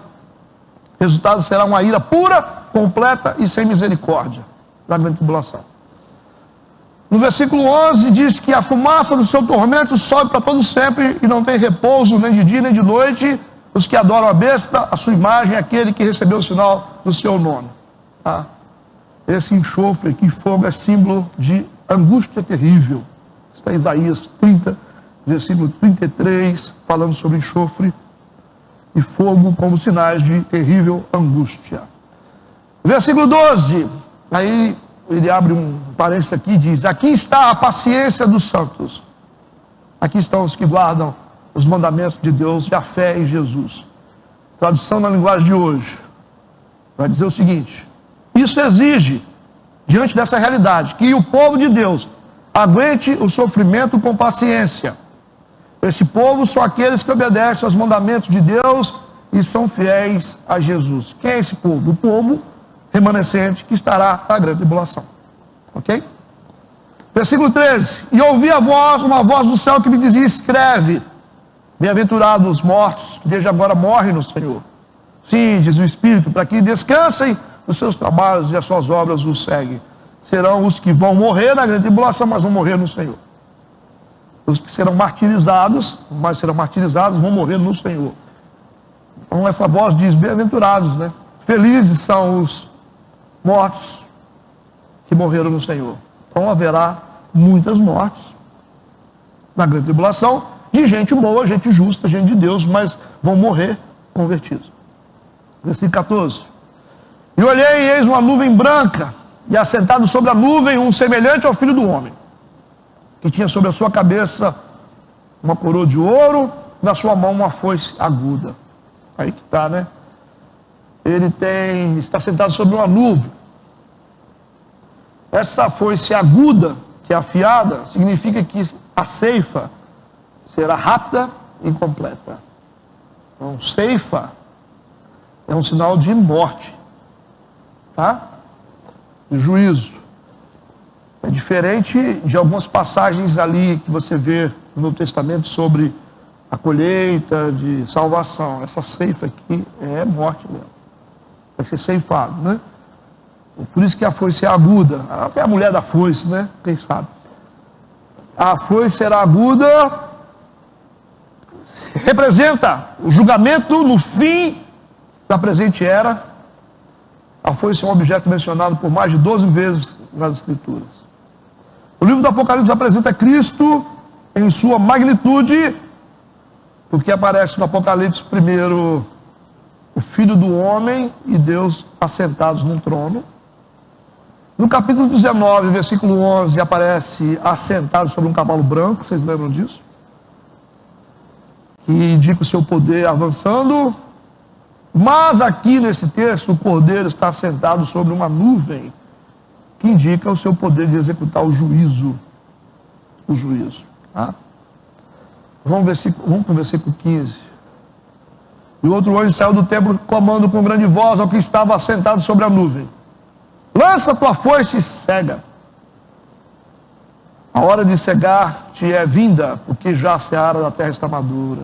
resultado será uma ira pura, completa e sem misericórdia da grande tribulação. No versículo 11 diz que a fumaça do seu tormento sobe para todo sempre e não tem repouso nem de dia nem de noite os que adoram a besta, a sua imagem, aquele que recebeu o sinal do seu nome. Tá? Esse enxofre aqui, fogo, é símbolo de angústia terrível. Está em Isaías 30, versículo 33, falando sobre enxofre e fogo como sinais de terrível angústia. Versículo 12, aí ele abre um parênteses aqui e diz: aqui está a paciência dos santos. Aqui estão os que guardam os mandamentos de Deus e a fé em Jesus. Tradução na linguagem de hoje vai dizer o seguinte: isso exige, diante dessa realidade, que o povo de Deus aguente o sofrimento com paciência. Esse povo são aqueles que obedecem aos mandamentos de Deus e são fiéis a Jesus. Quem é esse povo? O povo remanescente que estará na grande tribulação. Ok? Versículo 13. E ouvi uma voz do céu que me dizia: escreve, bem-aventurados os mortos, que desde agora morrem no Senhor. Sim, diz o Espírito, para que descansem os seus trabalhos e as suas obras os seguem. Serão os que vão morrer na grande tribulação, mas vão morrer no Senhor. Os que serão martirizados, mas serão martirizados, vão morrer no Senhor. Então essa voz diz: bem-aventurados, né? Felizes são os mortos que morreram no Senhor. Então haverá muitas mortes na grande tribulação, de gente boa, gente justa, gente de Deus, mas vão morrer convertidos. Versículo 14. E olhei e eis uma nuvem branca, e assentado sobre a nuvem um semelhante ao Filho do Homem, que tinha sobre a sua cabeça uma coroa de ouro, na sua mão uma foice aguda. Aí que está, né? Ele está sentado sobre uma nuvem. Essa foice aguda, que é afiada, significa que a ceifa será rápida e completa. Então, ceifa é um sinal de morte, tá? De juízo. É diferente de algumas passagens ali que você vê no Novo Testamento sobre a colheita de salvação. Essa ceifa aqui é morte mesmo. Vai ser ceifado, né? Por isso que a foice é aguda. Até a mulher da foice, né? Quem sabe? A foice será aguda, representa o julgamento no fim da presente era. A foice é um objeto mencionado por mais de 12 vezes nas Escrituras. O livro do Apocalipse apresenta Cristo em sua magnitude, Porque aparece no Apocalipse primeiro o Filho do Homem e Deus assentados num trono. No capítulo 19, versículo 11, aparece assentado sobre um cavalo branco, vocês lembram disso? Que indica o seu poder avançando. Mas aqui nesse texto, o Cordeiro está assentado sobre uma nuvem, que indica o seu poder de executar o juízo. O juízo. Tá? Vamos para o versículo 15. E o outro anjo saiu do templo clamando com grande voz ao que estava assentado sobre a nuvem: lança tua foice e cega. A hora de cegar-te é vinda, porque já a seara da terra está madura.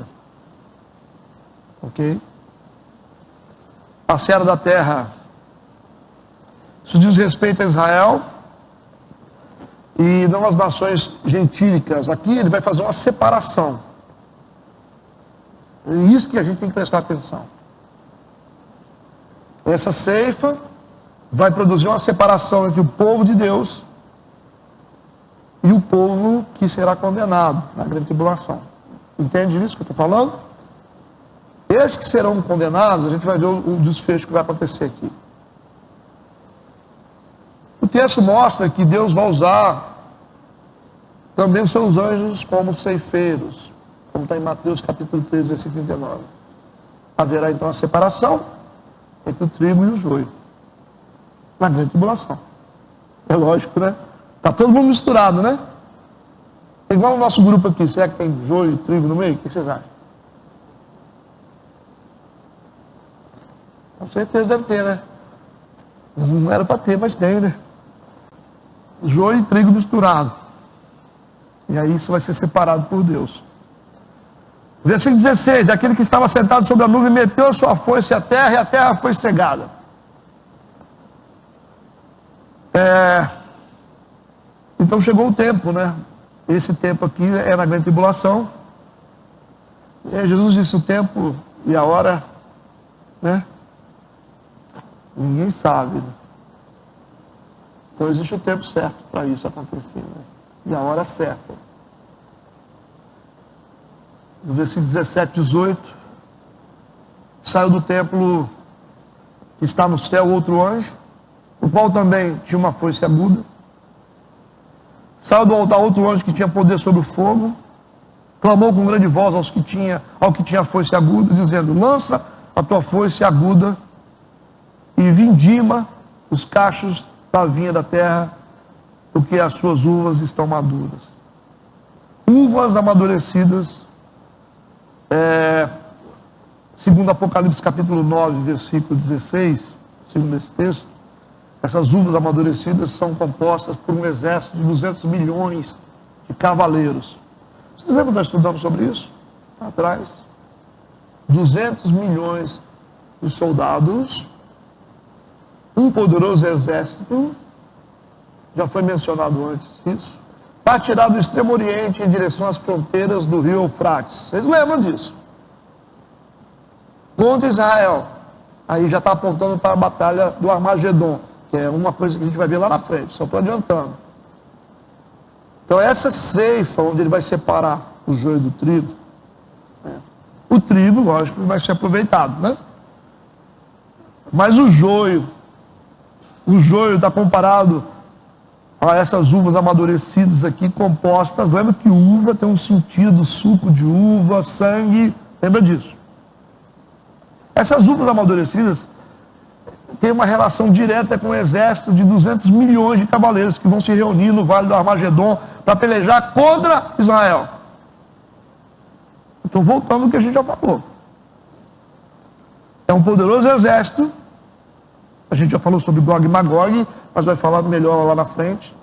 Ok? A seara da terra, isso diz respeito a Israel e não as nações gentílicas. Aqui ele vai fazer uma separação. É isso que a gente tem que prestar atenção. Essa ceifa vai produzir uma separação entre o povo de Deus e o povo que será condenado na grande tribulação. Entende isso que eu estou falando? Esses que serão condenados, a gente vai ver o desfecho que vai acontecer aqui. O texto mostra que Deus vai usar também os seus anjos como ceifeiros, como está em Mateus capítulo 3, versículo 39. Haverá então a separação entre o trigo e o joio na grande tribulação. É lógico, né? Está todo mundo misturado, né? É igual o nosso grupo aqui. Será que tem joio e trigo no meio? O que vocês acham? Com certeza deve ter, né? Não era para ter, mas tem, né? Joio e trigo misturado. E aí isso vai ser separado por Deus. Versículo 16: aquele que estava sentado sobre a nuvem meteu a sua foice à terra, e a terra foi cegada. Então chegou o tempo, né? Esse tempo aqui é na grande tribulação. E Jesus disse o tempo e a hora, né? Ninguém sabe, né? Então existe o tempo certo para isso acontecer, né? E a hora certa. No versículo 17, 18, saiu do templo que está no céu outro anjo, o qual também tinha uma foice aguda. Saiu do altar outro anjo que tinha poder sobre o fogo, clamou com grande voz ao que tinha a foice aguda, dizendo: lança a tua foice aguda e vindima os cachos da vinha da terra, porque as suas uvas estão maduras. Uvas amadurecidas, segundo Apocalipse capítulo 9, versículo 16, segundo esse texto, essas uvas amadurecidas são compostas por um exército de 200 milhões de cavaleiros. Vocês lembram que nós estudamos sobre isso? Lá atrás. 200 milhões de soldados, um poderoso exército, já foi mencionado antes isso, partirá do extremo oriente em direção às fronteiras do rio Eufrates. Vocês lembram disso? Contra Israel. Aí já está apontando para a batalha do Armagedon, que é uma coisa que a gente vai ver lá na frente, só estou adiantando. Então essa ceifa, onde ele vai separar o joio do trigo, o trigo, lógico, vai ser aproveitado, né? Mas o joio está comparado a essas uvas amadurecidas aqui, compostas. Lembra que uva tem um sentido, suco de uva, sangue, lembra disso? Essas uvas amadurecidas têm uma relação direta com o exército de 200 milhões de cavaleiros que vão se reunir no Vale do Armagedon para pelejar contra Israel. Estou voltando ao que a gente já falou. É um poderoso exército. A gente já falou sobre Gog e Magog, mas vai falar melhor lá na frente,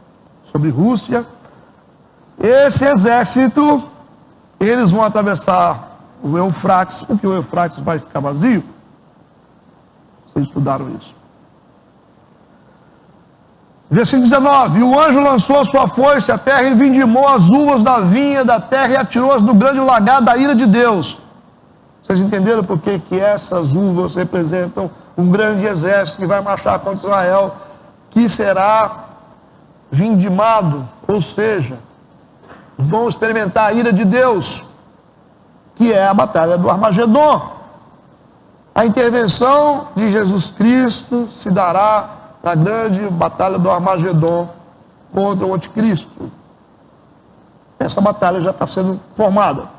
sobre Rússia. Esse exército, eles vão atravessar o Eufrates, porque o Eufrates vai ficar vazio. Vocês estudaram isso. Versículo 19: e o anjo lançou a sua foice à terra e vindimou as uvas da vinha da terra e atirou-as no grande lagar da ira de Deus. Vocês entenderam por que essas uvas representam um grande exército que vai marchar contra Israel, que será vindimado, ou seja, vão experimentar a ira de Deus. que é a batalha do Armagedon. A intervenção de Jesus Cristo se dará na grande batalha do Armagedon contra o anticristo. Essa batalha já está sendo formada.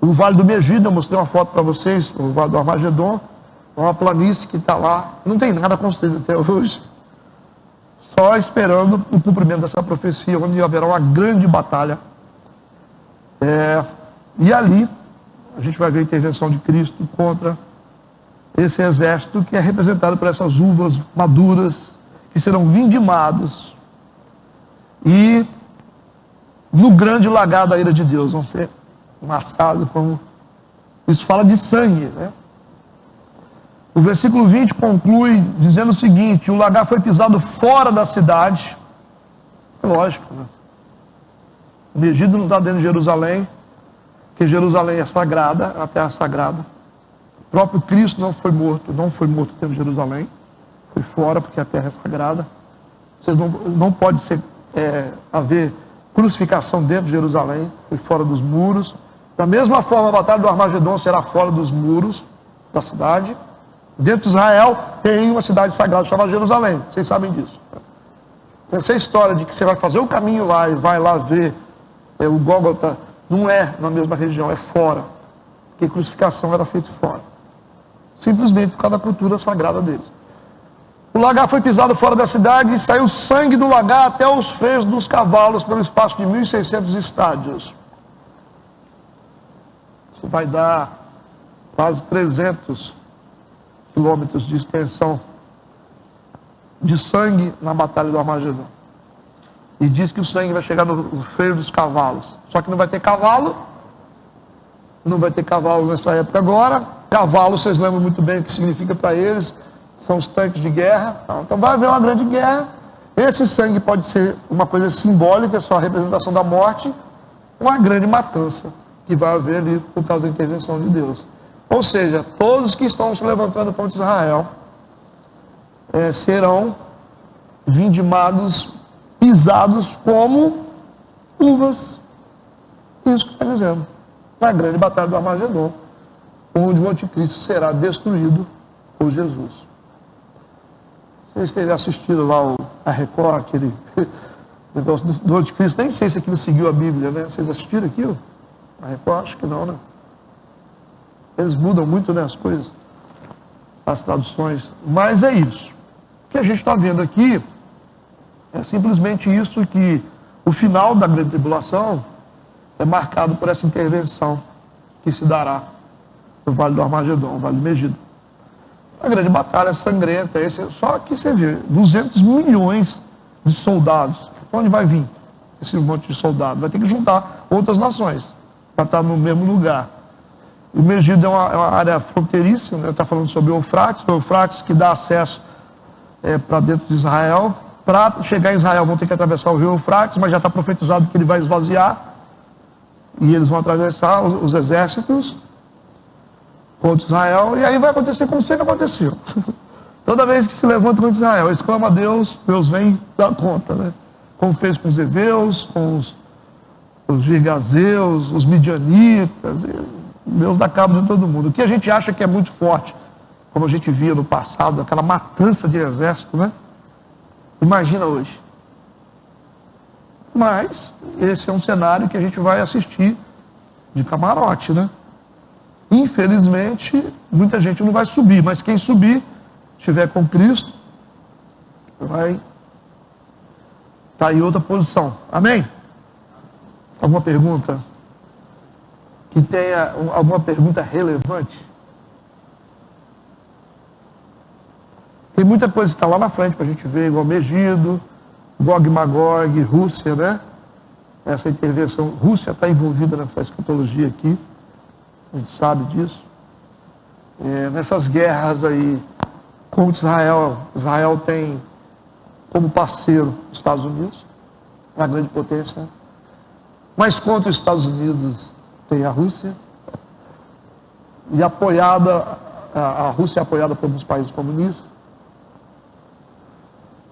O Vale do Megido, eu mostrei uma foto para vocês, o Vale do Armagedon, é uma planície que está lá, não tem nada construído até hoje, só esperando o cumprimento dessa profecia, onde haverá uma grande batalha. E ali, a gente vai ver a intervenção de Cristo contra esse exército que é representado por essas uvas maduras, que serão vindimados, e no grande lagar da ira de Deus vão ser amassados, como isso fala de sangue, né? O versículo 20 conclui dizendo o seguinte: o lagar foi pisado fora da cidade. É lógico, né? O Megido não está dentro de Jerusalém, porque Jerusalém é sagrada, a terra sagrada. O próprio Cristo não foi morto dentro de Jerusalém, foi fora, porque a terra é sagrada. Vocês não pode haver crucificação dentro de Jerusalém, foi fora dos muros. Da mesma forma, a batalha do Armagedon será fora dos muros da cidade. Dentro de Israel tem uma cidade sagrada chamada Jerusalém, vocês sabem disso. Essa história de que você vai fazer o caminho lá e vai lá ver o Gólgota, não é na mesma região, é fora, porque a crucificação era feita fora, simplesmente por causa da cultura sagrada deles. O lagar foi pisado fora da cidade e saiu sangue do lagar até os freios dos cavalos pelo espaço de 1.600 estádios. Isso vai dar quase 300 quilômetros de extensão de sangue na batalha do Armagedon. E diz que o sangue vai chegar no freio dos cavalos. Só que não vai ter cavalo. Não vai ter cavalo nessa época agora. Cavalo, vocês lembram muito bem o que significa para eles. São os tanques de guerra. Então vai haver uma grande guerra. Esse sangue pode ser uma coisa simbólica, só a representação da morte. Uma grande matança que vai haver ali por causa da intervenção de Deus. Ou seja, todos que estão se levantando contra Israel serão vindimados, pisados como uvas. Isso que está dizendo. Na grande batalha do Armagedon, onde o anticristo será destruído por Jesus. Vocês terem assistido lá a Record, aquele negócio do anticristo, nem sei se aquilo seguiu a Bíblia, né? Vocês assistiram aquilo? A Record, acho que não, né? Eles mudam muito, né, as coisas, as traduções, mas é isso. O que a gente está vendo aqui é simplesmente isso, que o final da grande tribulação é marcado por essa intervenção que se dará no Vale do Armagedon, o Vale do Megido. A grande batalha sangrenta, só que você vê, 200 milhões de soldados. Onde vai vir esse monte de soldados? Vai ter que juntar outras nações para estar no mesmo lugar. O Megido é uma área fronteiriça, né? Está falando sobre o Eufrates que dá acesso para dentro de Israel. Para chegar em Israel vão ter que atravessar o rio Eufrates, mas já está profetizado que ele vai esvaziar. E eles vão atravessar os exércitos contra Israel, e aí vai acontecer como sempre aconteceu. Toda vez que se levanta contra Israel, exclama a Deus, Deus vem dar conta, né? Como fez com os heveus, com os girgazeus, os midianitas, Deus dá cabo de todo mundo. O que a gente acha que é muito forte, como a gente via no passado, aquela matança de exército, né? Imagina hoje. Mas esse é um cenário que a gente vai assistir de camarote, né? Infelizmente, muita gente não vai subir, mas quem subir, estiver com Cristo, vai estar em outra posição. Amém? Alguma pergunta? Que tenha alguma pergunta relevante? Tem muita coisa que está lá na frente para a gente ver, igual Megido, Gog e Magog, Rússia, né? Essa intervenção, Rússia está envolvida nessa escatologia aqui, a gente sabe disso. Nessas guerras aí contra Israel, Israel tem como parceiro os Estados Unidos, a grande potência, né? Mas contra os Estados Unidos tem a Rússia, e a Rússia é apoiada por alguns países comunistas.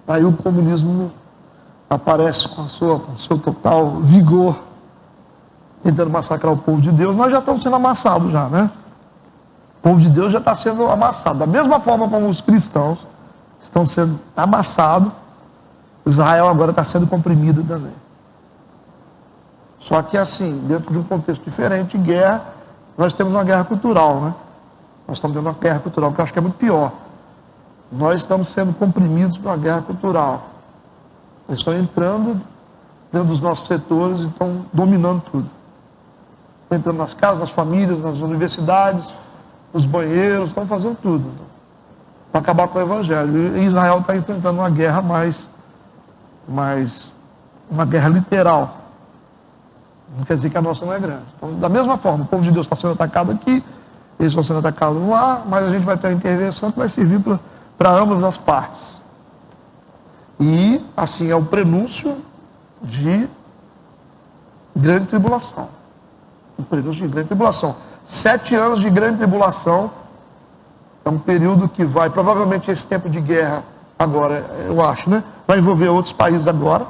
Aí o comunismo aparece com o seu total vigor tentando massacrar o povo de Deus, nós já estamos sendo amassados já, né? O povo de Deus já está sendo amassado. Da mesma forma como os cristãos estão sendo amassados, Israel agora está sendo comprimido também. Só que assim, dentro de um contexto diferente de guerra, nós temos uma guerra cultural, né? Nós estamos tendo uma guerra cultural, que eu acho que é muito pior. Nós estamos sendo comprimidos por uma guerra cultural. Eles estão entrando dentro dos nossos setores e estão dominando tudo. Estão entrando nas casas, nas famílias, nas universidades, nos banheiros, estão fazendo tudo para acabar com o Evangelho. E Israel está enfrentando uma guerra mais uma guerra literal. Não quer dizer que a nossa não é grande. Então, da mesma forma, o povo de Deus está sendo atacado aqui, eles estão sendo atacados lá, mas a gente vai ter uma intervenção que vai servir para ambas as partes. E, assim, é o prenúncio de grande tribulação. O prenúncio de grande tribulação. 7 anos de grande tribulação é um período que vai, provavelmente esse tempo de guerra agora, eu acho, né? Vai envolver outros países agora.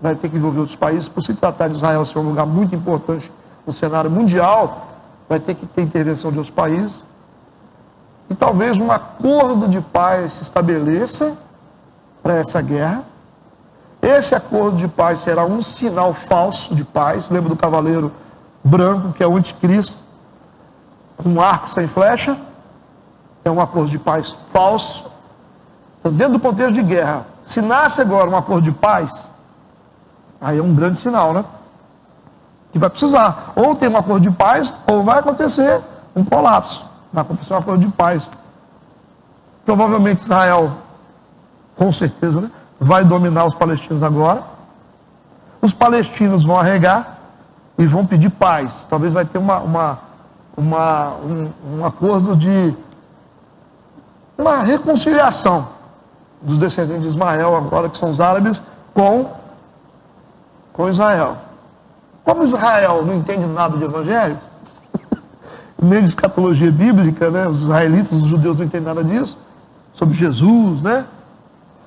Vai ter que envolver outros países. Por se tratar de Israel ser um lugar muito importante no cenário mundial, vai ter que ter intervenção de outros países. E talvez um acordo de paz se estabeleça para essa guerra. Esse acordo de paz será um sinal falso de paz. Lembra do cavaleiro branco, que é o anticristo, com um arco sem flecha? É um acordo de paz falso. Então, dentro do contexto de guerra, se nasce agora um acordo de paz, aí é um grande sinal, né? Que vai precisar. Ou tem um acordo de paz, ou vai acontecer um colapso. Vai acontecer um acordo de paz. Provavelmente Israel, com certeza, né, vai dominar os palestinos agora. Os palestinos vão arregar e vão pedir paz. Talvez vai ter um acordo de uma reconciliação dos descendentes de Ismael agora, que são os árabes, com Israel. Como Israel não entende nada de evangelho, nem de escatologia bíblica, né? Os israelitas, os judeus não entendem nada disso, sobre Jesus, né?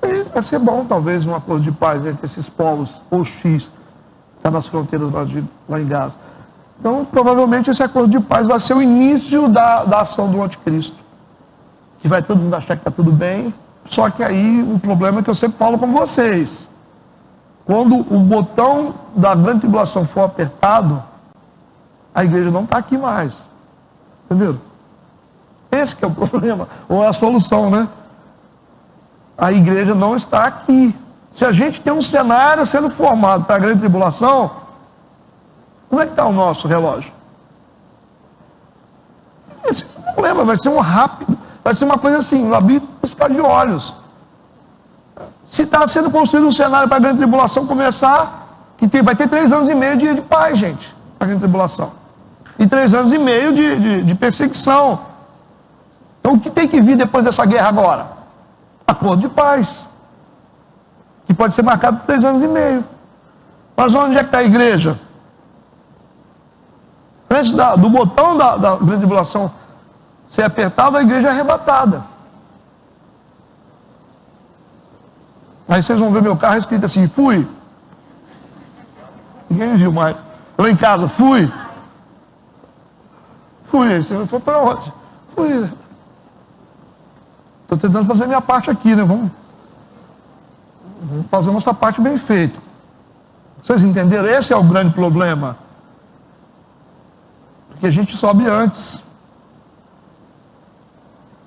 E vai ser bom, talvez, um acordo de paz entre esses povos hostis que estão nas fronteiras lá em Gaza. Então, provavelmente, esse acordo de paz vai ser o início da ação do anticristo. Que vai todo mundo achar que está tudo bem, só que aí o problema é que eu sempre falo com vocês. Quando o botão da grande tribulação for apertado, a igreja não está aqui mais. Entendeu? Esse que é o problema, ou é a solução, né? A igreja não está aqui. Se a gente tem um cenário sendo formado para a grande tribulação, como é que está o nosso relógio? Esse é o problema, vai ser um rápido, vai ser uma coisa assim, um abrir e piscar de olhos. Se está sendo construído um cenário para a grande tribulação começar, vai ter 3 anos e meio de paz, gente, para a grande tribulação. E 3 anos e meio de perseguição. Então o que tem que vir depois dessa guerra agora? Acordo de paz. Que pode ser marcado por 3 anos e meio. Mas onde é que está a igreja? Antes do botão da grande tribulação ser apertado, a igreja é arrebatada. Aí vocês vão ver meu carro escrito assim, fui. Ninguém viu mais. Eu em casa, fui. Fui. Você foi para onde? Fui. Estou tentando fazer minha parte aqui, né? Vamos fazer a nossa parte bem feita. Vocês entenderam? Esse é o grande problema. Porque a gente sobe antes.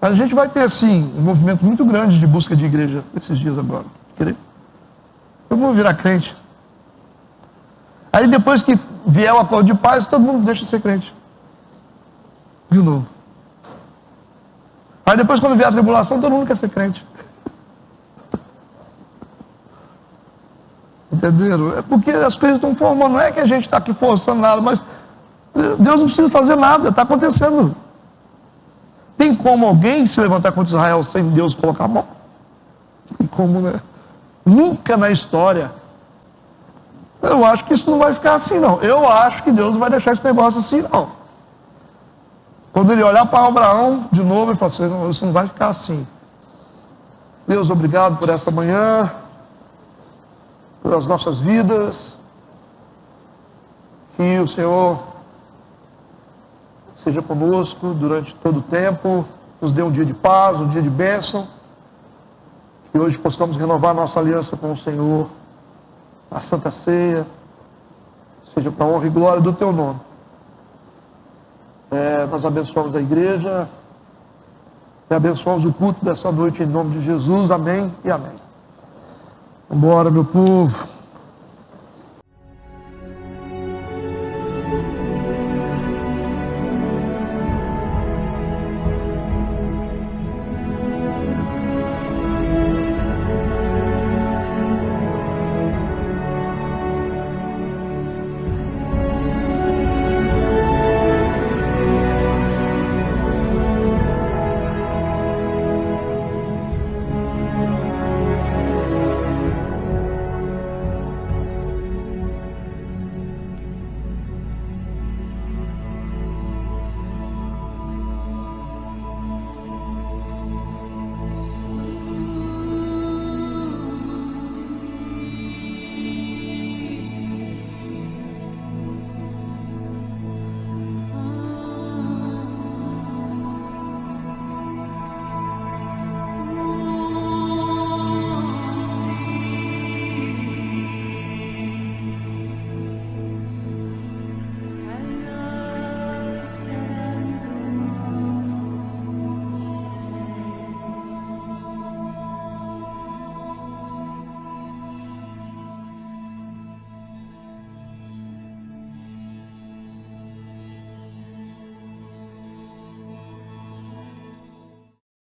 Mas a gente vai ter, assim, um movimento muito grande de busca de igreja esses dias agora. Eu vou virar crente. Aí depois que vier o acordo de paz, todo mundo deixa de ser crente. De novo. Aí depois, quando vier a tribulação, todo mundo quer ser crente. Entenderam? É porque as coisas estão formando. Não é que a gente está aqui forçando nada, mas Deus não precisa fazer nada, está acontecendo. Tem como alguém se levantar contra Israel sem Deus colocar a mão? Tem como, né? Nunca na história. Eu acho que isso não vai ficar assim, não. Eu acho que Deus não vai deixar esse negócio assim, não. Quando ele olhar para Abraão de novo, ele fala assim, não, isso não vai ficar assim. Deus, obrigado por essa manhã, pelas nossas vidas. Que o Senhor seja conosco durante todo o tempo, nos dê um dia de paz, um dia de bênção, que hoje possamos renovar nossa aliança com o Senhor, a Santa Ceia, seja para a honra e glória do Teu nome. Nós abençoamos a igreja e abençoamos o culto dessa noite em nome de Jesus, amém e amém. Vamos embora, meu povo.